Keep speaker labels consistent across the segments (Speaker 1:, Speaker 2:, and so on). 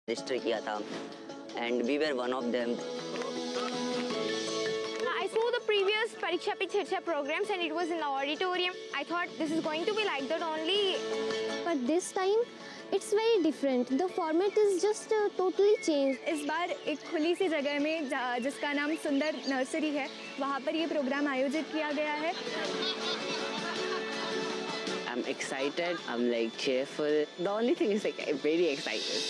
Speaker 1: Register किया था and we were one of them.
Speaker 2: I saw the previous Pariksha Pe Chircha programs and it was in the auditorium. I thought this is going to be like that only.
Speaker 3: But this time it's very different. The format is just totally changed.
Speaker 4: इस बार एक खुली सी जगह में जिसका नाम सुंदर nursery है, वहाँ पर ये प्रोग्राम आयोजित किया गया है।
Speaker 1: I'm excited. I'm like cheerful. The only thing is like I'm very excited.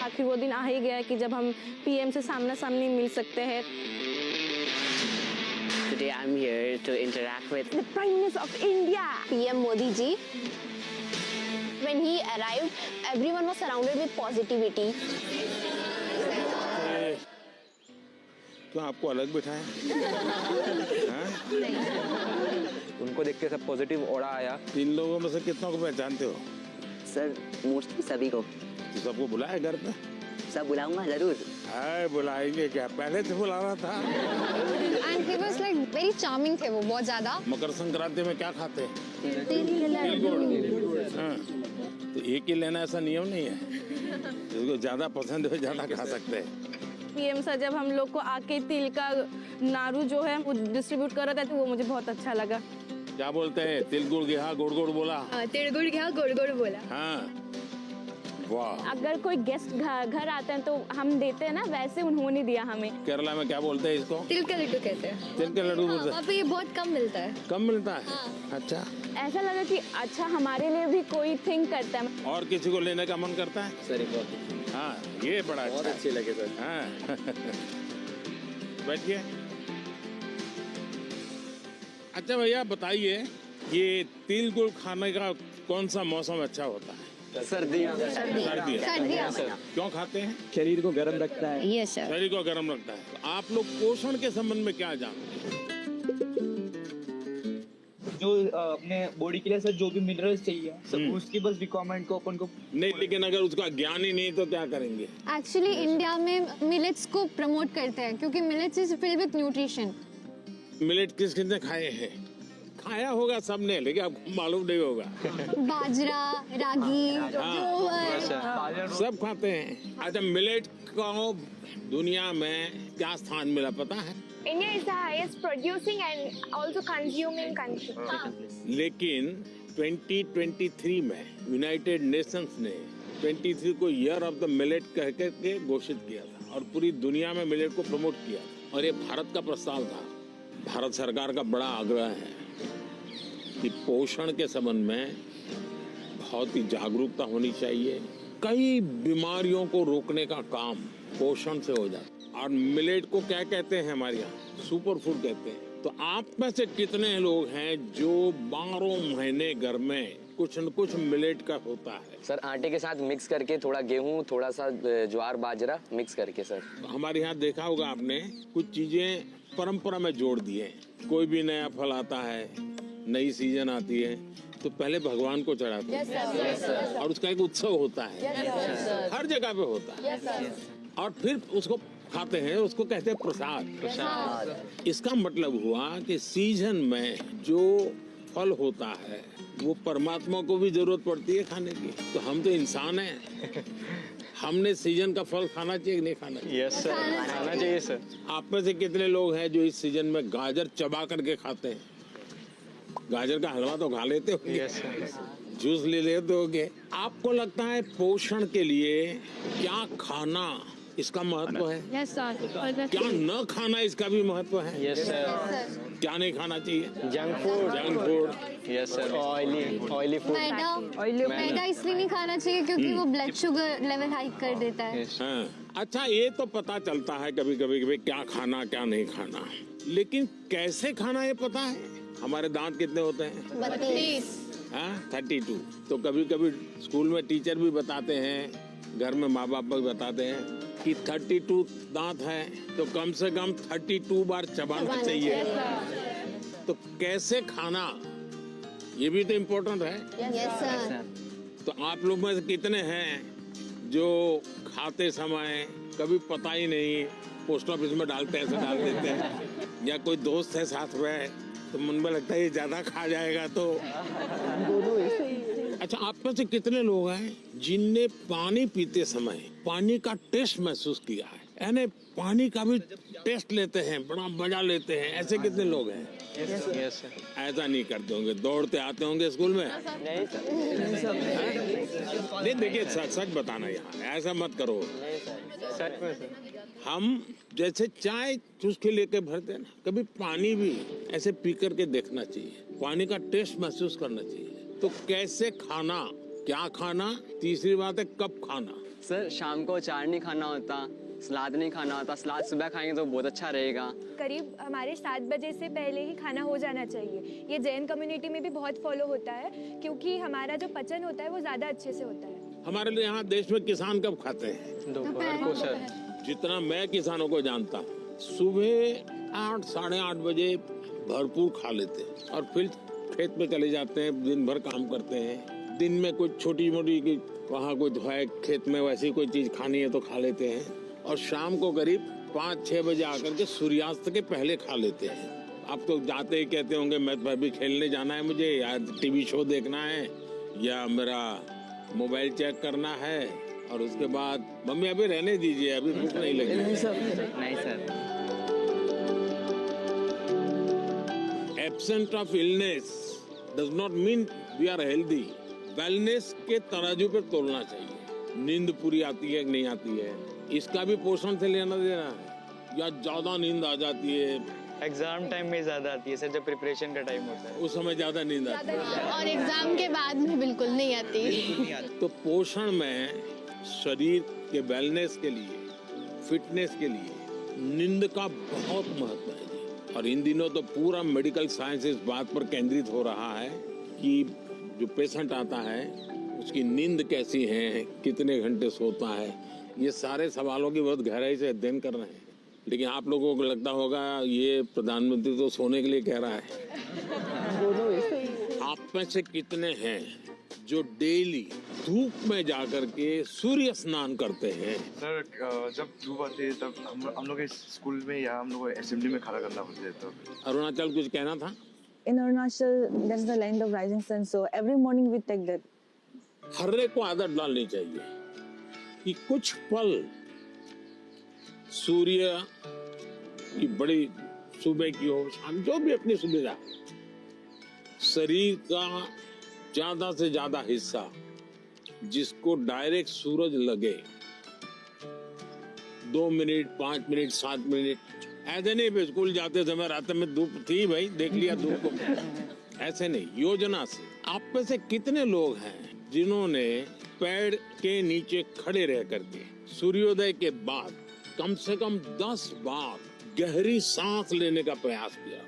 Speaker 5: आखिर वो दिन आ ही गया कि जब हम पीएम से सामना सामनी मिल सकते हैं।
Speaker 1: Today I'm here to interact with
Speaker 2: The Prime Minister of India.
Speaker 3: PM Modi ji. When he arrived, everyone was surrounded with positivity.
Speaker 6: क्यों आपको अलग बिठाया?
Speaker 7: उनको देख के सब पॉजिटिव ऑरा आया।
Speaker 6: इन लोगों में से कितनों को पहचानते हो?
Speaker 1: सर मोस्टली सभी को।
Speaker 6: तो सबको बुलाए घर पे?
Speaker 1: सब बुलाऊंगा जरूर।
Speaker 6: अरे बुलाएंगे क्या, पहले से बुलाना था।
Speaker 8: And he was like very charming थे वो, बहुत ज्यादा।
Speaker 6: मकर संक्रांति में क्या खाते हैं? तिल गुड़। हाँ, तो एक ही लेना ऐसा नियम नहीं है, जिसको ज्यादा पसंद है ज्यादा खा सकते हैं।
Speaker 5: पीएम सर जब हम लोग को आके तिल का नारू जो है वो डिस्ट्रीब्यूट कर रहा था तो वो मुझे बहुत अच्छा लगा।
Speaker 6: क्या बोलते हैं? तिल गुड़ गया गुड़ गुड़ बोला।
Speaker 4: तिल गुड़ गया गुड़ गुड़ बोला।
Speaker 6: हाँ, वाह।
Speaker 5: अगर कोई गेस्ट घर आते हैं तो हम देते हैं ना, वैसे उन्होंने दिया हमें।
Speaker 6: केरला में क्या बोलते हैं इसको?
Speaker 4: तिल का लड्डू कहते हैं।
Speaker 6: तिल के लड्डू बोलते हैं।
Speaker 4: वहाँ पे ये बहुत कम मिलता है।
Speaker 6: कम मिलता है? अच्छा।
Speaker 5: ऐसा लगा कि अच्छा हमारे लिए भी कोई थिंक करता है।
Speaker 6: और किसी को लेने का मन करता है?
Speaker 7: सर बहुत
Speaker 6: हाँ, ये बड़ा अच्छा।
Speaker 7: बहुत अच्छे लगे सर।
Speaker 6: हाँ। बैठिए। अच्छा भैया बताइए, ये तिल गुड़ खाने का कौन सा मौसम अच्छा होता है?
Speaker 7: सर्दियाँ।
Speaker 6: सर्दियाँ। क्यों खाते हैं?
Speaker 7: शरीर को गर्म रखता है।
Speaker 8: Yes sir.
Speaker 6: शरीर को गर्म रखता है। तो आप लोग पोषण के संबंध में क्या जानते हैं?
Speaker 9: जो अपने बॉडी के लिए सर जो भी मिनरल्स चाहिए सब उसकी बस रिक्वायरमेंट को अपन को
Speaker 6: नहीं, लेकिन अगर उसका ज्ञान ही नहीं तो क्या करेंगे?
Speaker 8: Actually इंडिया में मिलेट्स को प्रमोट करते हैं क्योंकि millets is filled with nutrition.
Speaker 6: Millet किस किसने खाए हैं? खाया होगा सबने, लेकिन आपको मालूम नहीं होगा।
Speaker 8: बाजरा, रागी,
Speaker 6: हाँ, सब खाते हैं। अच्छा, मिलेट को दुनिया में क्या स्थान मिला पता है?
Speaker 2: India is the highest producing and also consuming country.
Speaker 6: लेकिन 2023 में यूनाइटेड नेशंस ने 23 को ईयर ऑफ द मिलेट कह के घोषित किया था और पूरी दुनिया में मिलेट को प्रमोट किया और ये भारत का प्रस्ताव था। भारत सरकार का बड़ा आग्रह है कि पोषण के संबंध में बहुत ही जागरूकता होनी चाहिए। कई बीमारियों को रोकने का काम पोषण से हो जाता है। और मिलेट को क्या कहते हैं हमारे यहाँ? सुपर फूड कहते हैं। तो आप में से कितने लोग हैं जो 12 महीने घर में कुछ न कुछ मिलेट का होता है?
Speaker 7: सर आटे के साथ मिक्स करके थोड़ा गेहूं, थोड़ा सा ज्वार बाजरा मिक्स करके सर।
Speaker 6: तो हमारे यहाँ देखा होगा आपने, कुछ चीजें परंपरा में जोड़ दिए। कोई भी नया फल आता है, नई सीजन आती है तो पहले भगवान को चढ़ाते हैं और उसका एक उत्सव होता है। हर जगह पे होता है और फिर उसको खाते हैं, उसको कहते हैं प्रसाद। इसका मतलब हुआ कि सीजन में जो फल होता है वो परमात्मा को भी जरूरत पड़ती है खाने की। तो हम तो इंसान हैं, हमने सीजन का फल खाना चाहिए कि नहीं खाना चाहिए?
Speaker 7: यस सर, खाना चाहिए सर।
Speaker 6: आप में से कितने लोग हैं जो इस सीजन में गाजर चबा करके खाते हैं? गाजर का हलवा तो खा लेते हो?
Speaker 7: Yes sir.
Speaker 6: जूस ले लेते होगे। आपको लगता है पोषण के लिए क्या खाना इसका महत्व है?
Speaker 8: Yes sir.
Speaker 6: क्या न खाना इसका भी महत्व है?
Speaker 7: Yes sir.
Speaker 6: क्या नहीं खाना चाहिए?
Speaker 7: Junk food.
Speaker 6: Junk food.
Speaker 7: Yes sir. Oily food.
Speaker 8: मैदा इसलिए नहीं खाना चाहिए क्योंकि वो ब्लड शुगर लेवल हाई कर देता है।
Speaker 6: हाँ। अच्छा, ये तो पता चलता है कभी कभी क्या खाना क्या नहीं खाना, लेकिन कैसे खाना ये पता है? हमारे दांत कितने होते हैं?
Speaker 8: 32।
Speaker 6: हाँ, 32। तो कभी कभी स्कूल में टीचर भी बताते हैं, घर में माँ बाप भी बताते हैं कि 32 दांत है तो कम से कम 32 बार चबाना चाहिए। तो कैसे खाना, ये भी तो इम्पोर्टेंट है।
Speaker 8: Yes sir.
Speaker 6: तो आप लोग में से कितने हैं जो खाते समय कभी पता ही नहीं, पोस्ट ऑफिस में डालते ऐसे डाल देते हैं, या कोई दोस्त है साथ में तो मन में लगता है ये ज्यादा खा जाएगा तो। अच्छा, आप में से कितने लोग हैं जिनने पानी पीते समय पानी का टेस्ट महसूस किया है? यानी पानी का भी टेस्ट लेते हैं, बड़ा मजा लेते हैं, ऐसे कितने लोग हैं?
Speaker 9: Yes sir.
Speaker 6: ऐसा नहीं करते होंगे, दौड़ते आते होंगे स्कूल में? नहीं देखिए, सच बताना यार, ऐसा मत करो।
Speaker 9: सच में सर।
Speaker 6: हम जैसे चाय चुस्की लेके भरते हैं ना, कभी पानी भी ऐसे पी करके देखना चाहिए, पानी का टेस्ट महसूस करना चाहिए। तो कैसे खाना, क्या खाना, तीसरी बात है कब खाना।
Speaker 7: सर शाम को अचार नहीं खाना होता, सलाद नहीं खाना होता, सलाद सुबह खाएंगे तो बहुत अच्छा रहेगा।
Speaker 4: करीब हमारे 7 बजे से पहले ही खाना हो जाना चाहिए। ये जैन कम्युनिटी में भी बहुत फॉलो होता है, क्योंकि हमारा जो पचन होता है वो ज़्यादा अच्छे से होता है।
Speaker 6: हमारे लिए यहाँ देश में किसान कब खाते हैं?
Speaker 9: दोपहर को सर।
Speaker 6: जितना मैं किसानों को जानता हूँ, सुबह 8 साढ़े 8 बजे भरपूर खा लेते हैं और फिर खेत में चले जाते हैं, दिन भर काम करते हैं। दिन में कुछ छोटी मोटी वहाँ कुछ है खेत में, वैसी कोई चीज खानी है तो खा लेते हैं, और शाम को करीब 5-6 बजे आकर के सूर्यास्त के पहले खा लेते हैं। आप तो जाते ही कहते होंगे मैं तो अभी खेलने जाना है मुझे, या टीवी शो देखना है, या मेरा मोबाइल चेक करना है, और उसके बाद मम्मी अभी रहने दीजिए, अभी भूख नहीं लगी।
Speaker 9: नहीं sir.
Speaker 6: Absent of illness does not mean we are healthy. Wellness के तराजू पे तोलना चाहिए। नींद पूरी आती है कि नहीं आती है, इसका भी पोषण से लेना देना है, या ज्यादा नींद आ जाती है।
Speaker 9: एग्जाम टाइम में ज्यादा आती है सर, जब प्रिपरेशन का टाइम होता है
Speaker 6: उस समय ज्यादा नींद आती है,
Speaker 3: और एग्जाम के बाद में बिल्कुल नहीं आती।
Speaker 6: तो पोषण में शरीर के वेलनेस के लिए, फिटनेस के लिए नींद का बहुत महत्व है जी। और इन दिनों तो पूरा मेडिकल साइंस इस बात पर केंद्रित हो रहा है कि जो पेशेंट आता है उसकी नींद कैसी है, कितने घंटे सोता है, ये सारे सवालों की बहुत गहराई से अध्ययन कर रहे हैं। लेकिन आप लोगों को लगता होगा ये प्रधानमंत्री तो सोने के लिए कह रहा है। आप में से कितने हैं जो डेली धूप में जाकर के सूर्य स्नान करते हैं?
Speaker 10: सर जब धूप आती है तब हम लोग स्कूल में या हम लोग असेंबली में खड़ा करना पड़ता है। तब
Speaker 6: अरुणाचल कुछ कहना था?
Speaker 11: In Arunachal, that's the land of rising sun. So every morning we take that.
Speaker 6: हर एक को आदत डालनी चाहिए कि कुछ पल सूर्य की बड़ी सुबह की हो, शाम, जो भी अपनी सुविधा, शरीर का ज्यादा से ज्यादा हिस्सा जिसको डायरेक्ट सूरज लगे, 2 मिनट, 5 मिनट, 7 मिनट, ऐसे नहीं स्कूल जाते समय रात में धूप थी भाई देख लिया धूप को, ऐसे नहीं, योजना से। आप में से कितने लोग हैं जिन्होंने पेड़ के नीचे खड़े रह करके सूर्योदय के बाद कम से कम 10 बार गहरी सांस लेने का प्रयास किया?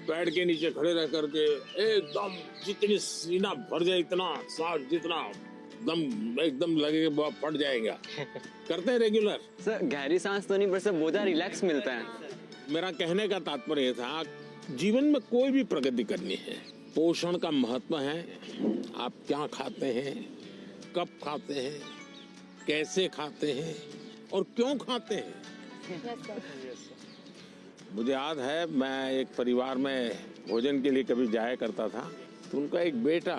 Speaker 6: पेड़ के नीचे खड़े रह करके एकदम जितनी सीना भर जाए, इतना सांस जितना दम एकदम लगेगा फट जाएगा। करते हैं रेगुलर?
Speaker 7: सर गहरी सांस तो नहीं, पर सर बहुत रिलैक्स मिलता है।
Speaker 6: मेरा कहने का तात्पर्य था, जीवन में कोई भी प्रगति करनी है, पोषण का महत्व है। आप क्या खाते हैं, कब खाते हैं, कैसे खाते हैं और क्यों खाते हैं। मुझे याद है मैं एक परिवार में भोजन के लिए कभी जाया करता था, तो उनका एक बेटा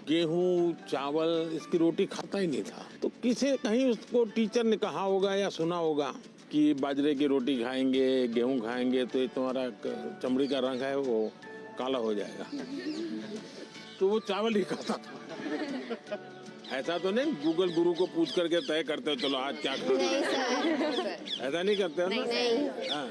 Speaker 6: गेहूं चावल इसकी रोटी खाता ही नहीं था। तो किसी कहीं उसको टीचर ने कहा होगा या सुना होगा कि बाजरे की रोटी खाएंगे, गेहूं खाएंगे तो ये तुम्हारा चमड़ी का रंग है वो काला हो जाएगा। तो वो चावल ही खाता था। ऐसा तो नहीं गूगल गुरु को पूछ करके तय करते हो चलो आज क्या खाना है, ऐसा नहीं करते हो ना?
Speaker 3: नहीं।
Speaker 6: हाँ।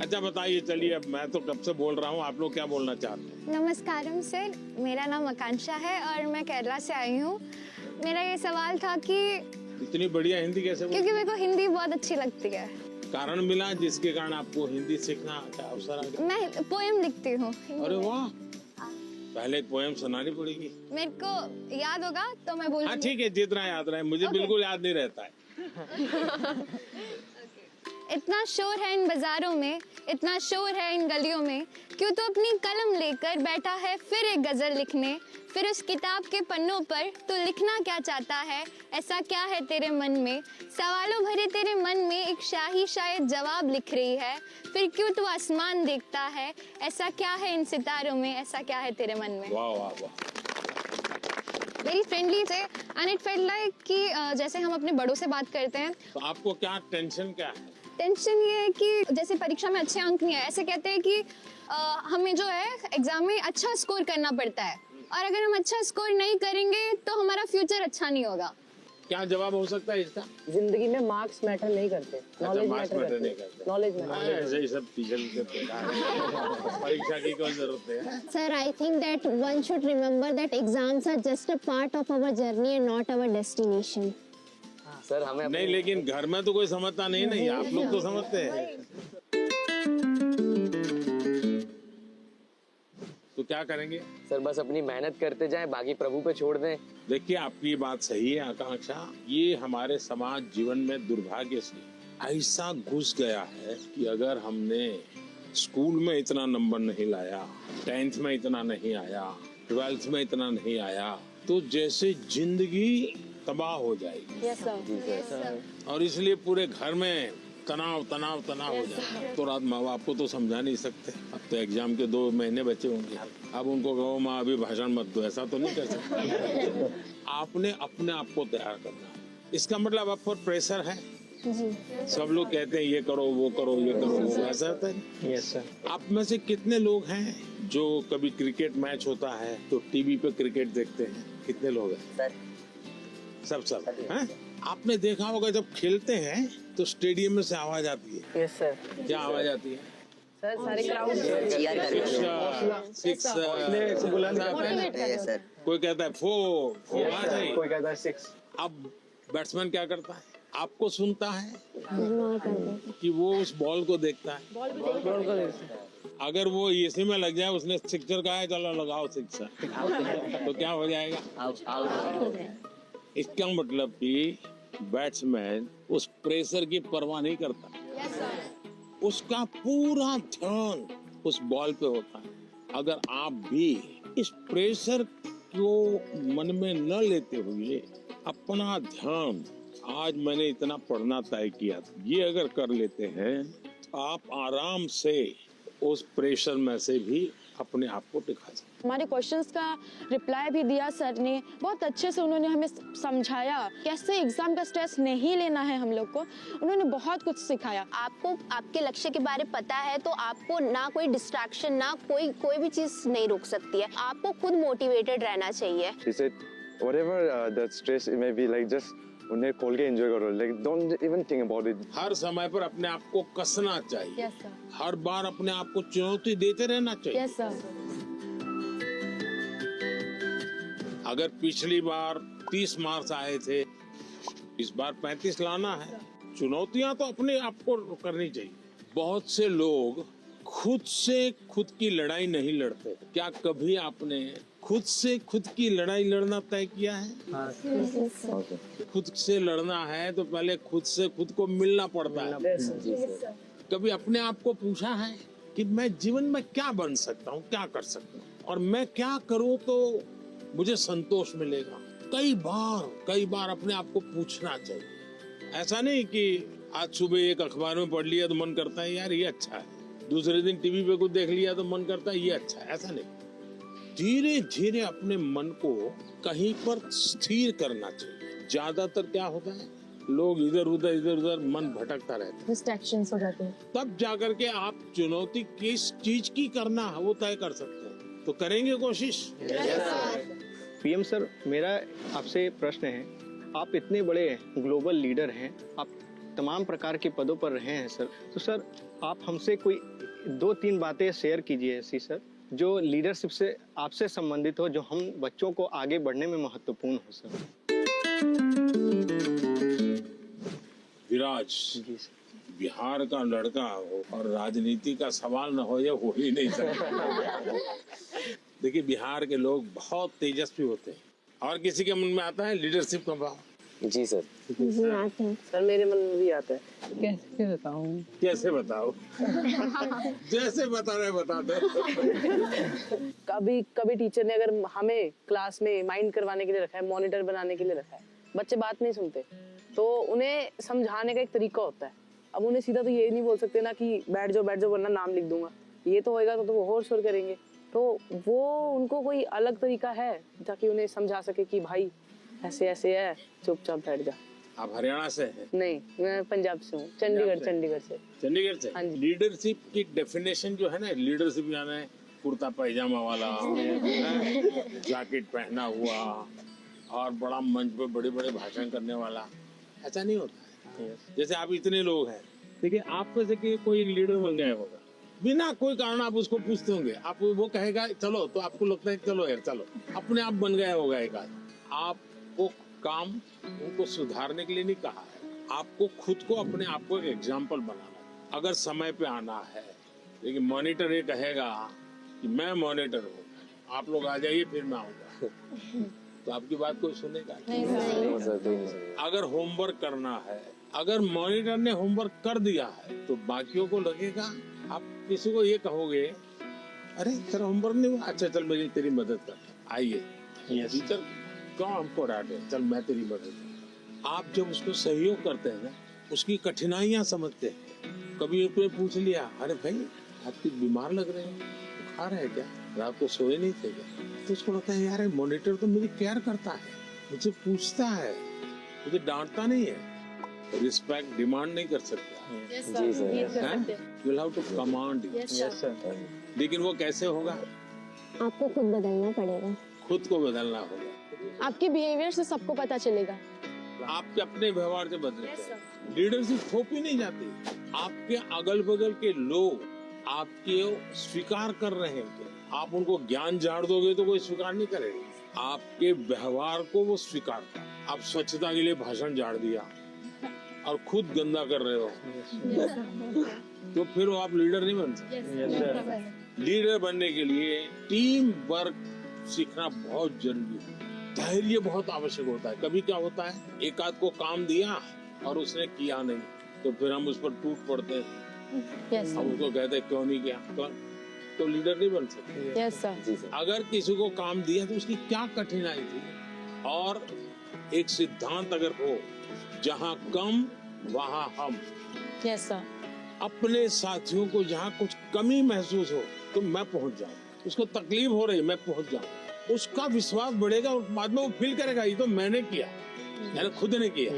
Speaker 6: अच्छा बताइए, चलिए अब मैं तो कब से बोल रहा हूँ, आप लोग क्या बोलना चाहते हैं?
Speaker 2: नमस्कारम सर, मेरा नाम आकांक्षा है और मैं केरला से आई हूँ। मेरा ये सवाल था कि
Speaker 6: इतनी बढ़िया हिंदी कैसे बोलते?
Speaker 2: क्योंकि मेरे को हिंदी बहुत अच्छी लगती है।
Speaker 6: कारण मिला जिसके कारण आपको हिंदी सीखना का अवसर आ गया?
Speaker 2: मैं पोएम लिखती हूँ।
Speaker 6: अरे वाह, पहले एक पोएम सुनानी पड़ेगी।
Speaker 3: मेरे को याद होगा तो मैं बोलूंगी।
Speaker 6: हाँ ठीक है, जितना याद रहे, मुझे बिल्कुल याद नहीं रहता है।
Speaker 3: इतना शोर है इन बाजारों में, इतना शोर है इन गलियों में, क्यों तो अपनी कलम लेकर बैठा है फिर एक गजल लिखने। फिर उस किताब के पन्नों पर तू लिखना क्या चाहता है, ऐसा क्या है तेरे मन में। सवालों भरे तेरे मन में एक शाही शायद जवाब लिख रही है। फिर क्यों तू आसमान देखता है, ऐसा क्या है इन सितारों में, ऐसा क्या है तेरे मन में।
Speaker 6: वाह वाह वाह।
Speaker 3: वेरी फ्रेंडली थे एंड इट फेल्ट लाइक कि जैसे हम अपने बड़ों से बात करते हैं।
Speaker 6: तो आपको क्या टेंशन क्या है?
Speaker 3: टेंशन ये है कि जैसे परीक्षा में अच्छे अंक नहीं है, ऐसे कहते हैं कि हमें जो है एग्जाम में अच्छा स्कोर करना पड़ता है, और अगर हम अच्छा स्कोर नहीं करेंगे तो हमारा फ्यूचर अच्छा नहीं होगा।
Speaker 6: क्या जवाब हो सकता है इसका?
Speaker 5: जिंदगी में मार्क्स मैटर नहीं करते, नॉलेज मैटर
Speaker 6: नहीं करते।
Speaker 5: नॉलेज
Speaker 6: ऐसे ही सब टीचर परीक्षा की कोई जरूरत है?
Speaker 8: Sir, I think that one should remember that exams are just a part of our journey and not our destination.
Speaker 7: Sir हमें
Speaker 6: नहीं, लेकिन घर में तो कोई समझता नहीं, आप लोग तो समझते हैं। तो क्या करेंगे?
Speaker 7: सर बस अपनी मेहनत करते जाएं, बाकी प्रभु पे छोड़ दें।
Speaker 6: देखिए, आपकी बात सही है आकांक्षा। ये हमारे समाज जीवन में दुर्भाग्य से ऐसा घुस गया है कि अगर हमने स्कूल में इतना नंबर नहीं लाया, 10th में इतना नहीं आया, 12th में इतना नहीं आया, तो जैसे जिंदगी तबाह हो जाएगी।
Speaker 5: Yes sir.
Speaker 6: और इसलिए पूरे घर में तनाव तनाव तनाव हो जाए। तो रात माँ बाप को तो समझा नहीं सकते। अब तो एग्जाम के 2 महीने बचे होंगे, अब उनको कहो माँ अभी भाषण मत दो, ऐसा तो नहीं कर सकते। आपने अपने आप को तैयार करना है। इसका मतलब आप पर प्रेशर है। सब लोग कहते हैं ये करो वो करो ये करो वो, ऐसा होता है।
Speaker 9: Yes sir.
Speaker 6: आप में से कितने लोग हैं जो कभी क्रिकेट मैच होता है तो टीवी पे क्रिकेट देखते हैं? कितने लोग हैं? सब हैं? आपने देखा होगा जब खेलते हैं तो स्टेडियम में से आवाज आती है।
Speaker 5: Yes sir.
Speaker 6: क्या आवाज आती है?
Speaker 5: सर सारे क्राउड
Speaker 6: सिक्स,
Speaker 1: सर।
Speaker 6: कोई कहता है 4 आ जाए,
Speaker 9: कोई कहता है 6।
Speaker 6: अब बैट्समैन क्या करता है? आपको सुनता है कि वो उस बॉल को देखता है? अगर वो इसी में लग जाए, उसने सिक्सर कहा है चलो लगाओ सिक्सर, तो क्या हो जाएगा? इसका मतलब कि बैट्समैन उस प्रेशर की परवाह नहीं करता। उसका पूरा ध्यान उस बॉल पे होता है। अगर आप भी इस प्रेशर को मन में न लेते हुए अपना ध्यान, आज मैंने इतना पढ़ना तय किया था, ये अगर कर लेते हैं तो आप आराम से उस प्रेशर में से भी अपने आप को दिखा सकते।
Speaker 5: हमारे क्वेश्चंस का रिप्लाई भी दिया सर ने, बहुत अच्छे से उन्होंने हमें समझाया कैसे एग्जाम का स्ट्रेस नहीं लेना है हम लोग को। उन्होंने बहुत कुछ सिखाया।
Speaker 3: आपको आपके लक्ष्य के बारे में पता है तो आपको ना कोई डिस्ट्रैक्शन, ना कोई भी चीज नहीं रोक सकती है। आपको खुद मोटिवेटेड रहना चाहिए।
Speaker 10: She said, whatever the stress it may be, like just उन्हें खोल के एंजॉय करो, like don't even think about it.
Speaker 6: हर समय पर अपने आप को कसना चाहिए।
Speaker 5: Yes sir.
Speaker 6: हर बार अपने आप को चुनौती देते रहना चाहिए।
Speaker 5: Yes sir.
Speaker 6: अगर पिछली बार 30 मार्क्स आए थे, इस बार 35 लाना है। चुनौतियां तो अपने आप को करनी चाहिए। बहुत से लोग खुद से खुद की लड़ाई नहीं लड़ते। क्या कभी आपने खुद से खुद की लड़ाई लड़ना तय किया है? खुद से लड़ना है तो पहले खुद से खुद को मिलना पड़ता है। कभी अपने आप को पूछा है कि मैं जीवन में क्या बन सकता हूँ, क्या कर सकता हूँ, और मैं क्या करूँ तो मुझे संतोष मिलेगा? कई बार अपने आप को पूछना चाहिए। ऐसा नहीं कि आज सुबह एक अखबार में पढ़ लिया तो मन करता है यार ये अच्छा है, दूसरे दिन टीवी पे कुछ देख लिया तो मन करता है ये अच्छा है। ऐसा नहीं, धीरे धीरे अपने मन को कहीं पर स्थिर करना चाहिए। ज्यादातर क्या होता है, लोग इधर उधर मन भटकता रहता है,
Speaker 5: डिस्ट्रैक्शंस हो जाते हैं।
Speaker 6: तब जाकर के आप चुनौती किस चीज की करना है वो तय कर सकते हैं। तो करेंगे कोशिश।
Speaker 9: पीएम सर, मेरा आपसे प्रश्न है, आप इतने बड़े ग्लोबल लीडर हैं, आप तमाम प्रकार के पदों पर रहे हैं सर, तो सर आप हमसे कोई 2-3 बातें शेयर कीजिए ऐसी सर जो लीडरशिप से आपसे संबंधित हो, जो हम बच्चों को आगे बढ़ने में महत्वपूर्ण हो सर।
Speaker 6: विराज बिहार का लड़का हो और राजनीति का सवाल न हो, ये हो ही नहीं सकता। देखिए बिहार के लोग बहुत तेजस्वी होते हैं। और किसी के मन में आता है लीडरशिप का भाव?
Speaker 7: जी सर।
Speaker 8: जी आते हैं।
Speaker 7: सर मेरे मन में भी आता है।
Speaker 11: कैसे बताऊं?
Speaker 6: कैसे बताओ? जैसे बता रहे बता दो।
Speaker 12: कभी कभी टीचर ने अगर हमें क्लास में माइंड करवाने के लिए रखा है, मॉनिटर बनाने के लिए रखा है, बच्चे बात नहीं सुनते, तो उन्हें समझाने का एक तरीका होता है। अब उन्हें सीधा तो ये नहीं बोल सकते ना कि बैठ जाओ वरना नाम लिख दूंगा, ये तो होएगा तो वो और शोर करेंगे। तो वो उनको कोई अलग तरीका है ताकि उन्हें समझा सके कि भाई ऐसे ऐसे है, चुपचाप बैठ जा।
Speaker 6: आप हरियाणा से हैं?
Speaker 12: नहीं, मैं पंजाब से हूँ, चंडीगढ़ से।
Speaker 6: चंडीगढ़ से?
Speaker 12: हाँ जी।
Speaker 6: लीडरशिप की डेफिनेशन जो है ना, लीडरशिप यानी कुर्ता पैजामा वाला, जैकेट पहना हुआ और बड़ा मंच पे बड़े बड़े भाषण करने वाला, ऐसा नहीं होता है। जैसे आप इतने लोग हैं, देखिए आप में से कोई लीडर बन गया होगा, बिना कोई कारण आप उसको पूछते होंगे, आप वो कहेगा चलो, तो आपको लगता है चलो यार चलो, अपने आप बन गया होगा एक आदमी। आपको काम उनको सुधारने के लिए नहीं कहा है, आपको खुद को अपने आप को एक एग्जाम्पल बनाना है। अगर समय पे आना है, लेकिन मॉनिटर ये कहेगा कि मैं मॉनिटर हूँ, आप लोग आ जाइए फिर मैं आऊंगा, तो आपकी बात कोई सुनेगा नहीं। अगर होमवर्क करना है, अगर मॉनिटर ने होमवर्क कर दिया है, तो बाकियों को लगेगा, आप किसी को ये कहोगे अरे तेरा होमवर्क नहीं हुआ, अच्छा चल मेरी तेरी मदद कर, आइए टीचर क्यों हमको डांटे, चल मैं तेरी मदद कर। आप जब उसको सहयोग करते हैं ना, उसकी कठिनाइयां समझते हैं। कभी एक पूछ लिया, अरे भाई आप कुछ बीमार लग रहे हैं, बुखार है क्या, रात को सोए नहीं थे क्या, तो उसको लगता है यार मॉनिटर तो मेरी केयर करता है, मुझे पूछता है, मुझे डांटता नहीं है। रिस्पेक्ट डिमांड नहीं कर सकता।
Speaker 7: जी sir.
Speaker 6: You'll have to command.
Speaker 7: Yes, sir.
Speaker 6: लेकिन वो कैसे होगा?
Speaker 8: आपको खुद बदलना पड़ेगा।
Speaker 6: खुद को बदलना होगा।
Speaker 5: आपके बिहेवियर से सबको पता चलेगा।
Speaker 6: आपके अपने व्यवहार से बदलते हैं। लीडरशिप थोपी नहीं जाती। आपके अगल बगल के लोग आपके स्वीकार कर रहे हैं। आप उनको ज्ञान झाड़ दोगे तो कोई स्वीकार नहीं करेगा। आपके व्यवहार को वो स्वीकार कर। आप स्वच्छता के लिए भाषण झाड़ दिया और खुद गंदा कर रहे हो, तो फिर वो आप लीडर नहीं बन सकते। लीडर बनने के लिए टीम वर्क सीखना बहुत जरूरी है। धैर्य बहुत आवश्यक होता है। कभी क्या होता है, एक आध को काम दिया और उसने किया नहीं, तो फिर हम उस पर टूट पड़ते हैं। हम उसको कहते हैं क्यों नहीं किया, तो लीडर नहीं बन सकते। अगर किसी को काम दिया तो उसकी क्या कठिनाई थी, और एक सिद्धांत अगर हो, जहाँ कम वहाँ हम।
Speaker 5: Yes sir.
Speaker 6: अपने साथियों को जहाँ कुछ कमी महसूस हो तो मैं पहुँच जाऊँ, उसको तकलीफ हो रही मैं पहुँच जाऊँ, उसका विश्वास बढ़ेगा और बाद में वो फील करेगा ये तो मैंने किया, मैंने खुद ने किया।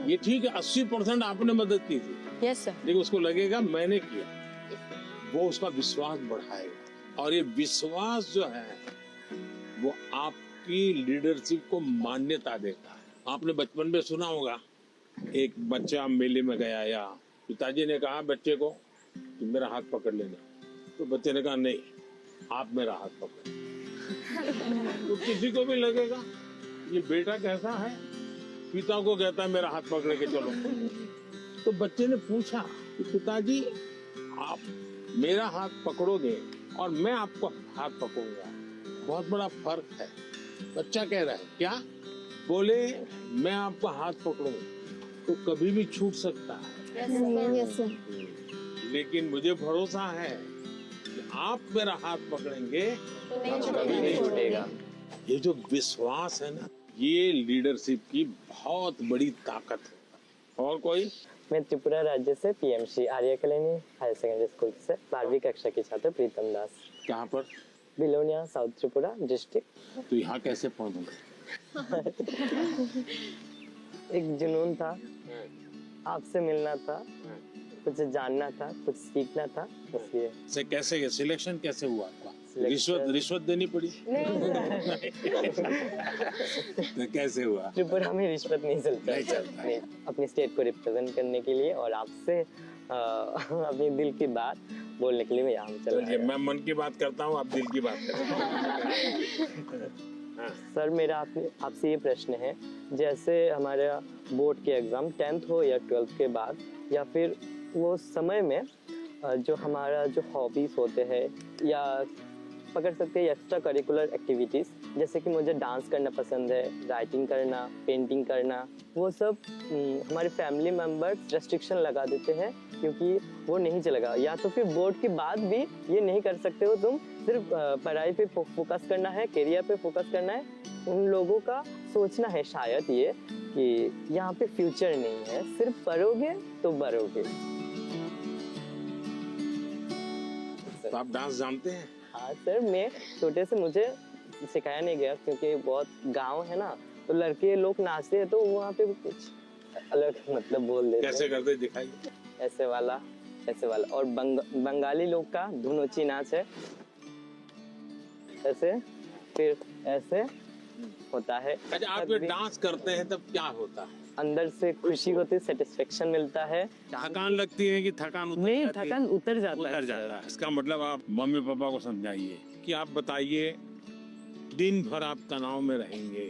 Speaker 6: ये ठीक है, 80% आपने मदद की थी।
Speaker 5: Yes sir.
Speaker 6: लेकिन उसको लगेगा मैंने किया, वो उसका विश्वास बढ़ाएगा। और ये विश्वास जो है वो आपकी लीडरशिप को मान्यता देता है। आपने बचपन में सुना होगा, एक बच्चा मेले में गया या पिताजी ने कहा बच्चे को कि मेरा हाथ पकड़ लेना, तो बच्चे ने कहा नहीं आप मेरा हाथ पकड़। तो किसी को भी लगेगा ये बेटा कैसा है, पिता को कहता है मेरा हाथ पकड़ के चलो। तो बच्चे ने पूछा कि पिताजी आप मेरा हाथ पकड़ोगे और मैं आपको हाथ पकड़ूंगा, बहुत बड़ा फर्क है। बच्चा कह रहा है क्या, बोले मैं आपका हाथ पकड़ूंगा तो कभी भी छूट सकता है।
Speaker 8: Yes, sir.
Speaker 6: लेकिन मुझे भरोसा है कि आप मेरा हाथ पकड़ेंगे तो कभी नहीं छूटेगा। ये जो विश्वास है ना, ये लीडरशिप की बहुत बड़ी ताकत है। और कोई?
Speaker 7: मैं त्रिपुरा राज्य से पीएमसी आर्य कल्याणी हायर सेकेंडरी स्कूल से 12वीं कक्षा की छात्र प्रीतम दास।
Speaker 6: कहाँ पर?
Speaker 7: Belonia, south Tripura district.
Speaker 6: तो यहाँ कैसे पहुँचे?
Speaker 7: एक जुनून था, आपसे मिलना था, कुछ जानना था, कुछ सीखना था, इसलिए।
Speaker 6: से कैसे सिलेक्शन कैसे हुआ आपका? रिश्वत देनी पड़ी? तो कैसे हुआ?
Speaker 7: त्रिपुरा में रिश्वत नहीं चलता। नहीं, अपनी स्टेट को रिप्रेजेंट करने के लिए और आपसे अपने दिल की बात बोलने के लिए मैं यहाँ चला।
Speaker 6: मैं मन की बात करता हूँ, आप दिल की बात करते हैं।
Speaker 7: सर मेरा आपसे ये प्रश्न है, जैसे हमारा बोर्ड के एग्जाम 10th हो या 12th के बाद, या फिर वो समय में जो हमारा जो हॉबीज होते हैं या पकड़ सकते हैं एक्स्ट्रा करिकुलर एक्टिविटीज़, जैसे कि मुझे डांस करना पसंद है, राइटिंग करना, पेंटिंग करना, वो सब हमारे फैमिली मेम्बर्स रेस्ट्रिक्शन लगा देते हैं क्योंकि वो नहीं चलेगा, या तो फिर बोर्ड के बाद भी ये नहीं कर सकते हो तुम, सिर्फ पढ़ाई पे फोकस करना है, करियर पे फोकस करना है। उन लोगों का सोचना है शायद ये कि यहाँ पे फ्यूचर नहीं है, सिर्फ पढ़ोगे तो बढ़ोगे।
Speaker 6: तो आप डांस जानते हैं?
Speaker 7: हाँ सर, मैं छोटे से मुझे सिखाया नहीं गया क्योंकि बहुत गांव है ना, तो लड़के लोग नाचते हैं तो वहाँ पे कुछ अलग मतलब बोल देते हैं।
Speaker 6: कैसे करते दिखाइए?
Speaker 7: ऐसे वाला, ऐसे वाला। और बंगाली लोग का धुनोची नाच है, ऐसे, फिर ऐसे होता है।
Speaker 6: अच्छा, आप जब डांस करते हैं तब क्या होता है?
Speaker 7: अंदर से खुशी होती है, सेटिस्फेक्शन मिलता है।
Speaker 6: थकान लगती है कि थकान
Speaker 7: नहीं, थकान उतर जाता
Speaker 6: है। इसका मतलब आप मम्मी पापा को समझाइए कि आप बताइए, दिन भर आप तनाव में रहेंगे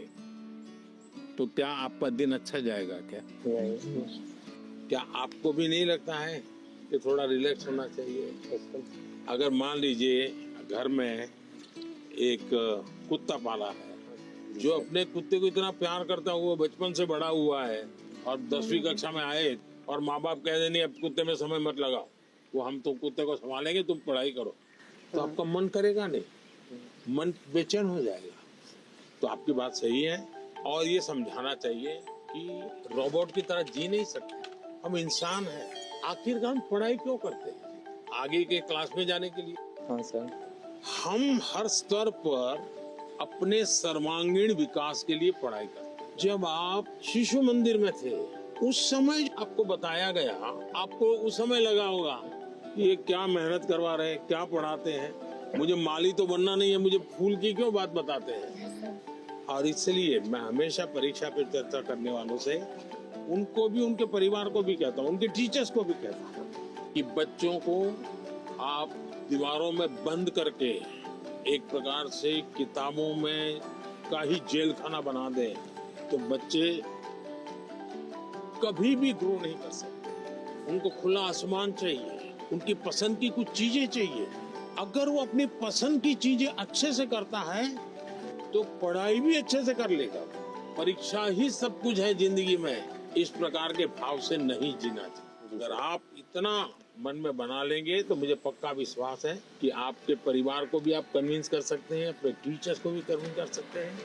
Speaker 6: तो क्या आपका दिन अच्छा जाएगा? क्या आपको भी नहीं लगता है कि थोड़ा रिलैक्स होना चाहिए? अगर मान लीजिए घर में एक कुत्ता पाला है जो अपने कुत्ते को इतना प्यार करता हुआ बचपन से बड़ा हुआ है और 10वीं कक्षा में आए और माँ बाप कह दें नहीं अब कुत्ते में समय मत लगाओ, वो हम तो कुत्ते को संभालेंगे, तुम पढ़ाई करो, तो आपका मन करेगा नहीं, मन बेचैन हो जाएगा। तो आपकी बात सही है और ये समझाना चाहिए कि रोबोट की तरह जी नहीं सकते, हम इंसान हैं। आखिरकार हम पढ़ाई क्यों करते हैं? आगे के क्लास में जाने के लिए।
Speaker 7: हाँ सर।
Speaker 6: हम हर स्तर पर अपने सर्वांगीण विकास के लिए पढ़ाई करते। जब आप शिशु मंदिर में थे उस समय आपको बताया गया, आपको उस समय लगा होगा कि ये क्या मेहनत करवा रहे हैं, क्या पढ़ाते हैं, मुझे माली तो बनना नहीं है, मुझे फूल की क्यों बात बताते हैं। और इसलिए मैं हमेशा परीक्षा पे चर्चा करने वालों से उनको भी, उनके परिवार को भी कहता हूँ, उनके टीचर्स को भी कहता हूँ कि बच्चों को आप दीवारों में बंद करके एक प्रकार से किताबों में का ही जेल खाना बना दें तो बच्चे कभी भी ग्रो नहीं कर सकते। उनको खुला आसमान चाहिए, उनकी पसंद की कुछ चीजें चाहिए। अगर वो अपनी पसंद की चीजें अच्छे से करता है तो पढ़ाई भी अच्छे से कर लेगा। परीक्षा ही सब कुछ है जिंदगी में, इस प्रकार के भाव से नहीं जीना चाहिए। अगर आप इतना मन में बना लेंगे तो मुझे पक्का विश्वास है कि आपके परिवार को भी आप कन्विंस कर सकते हैं, अपने टीचर्स को भी कन्विंस कर सकते हैं।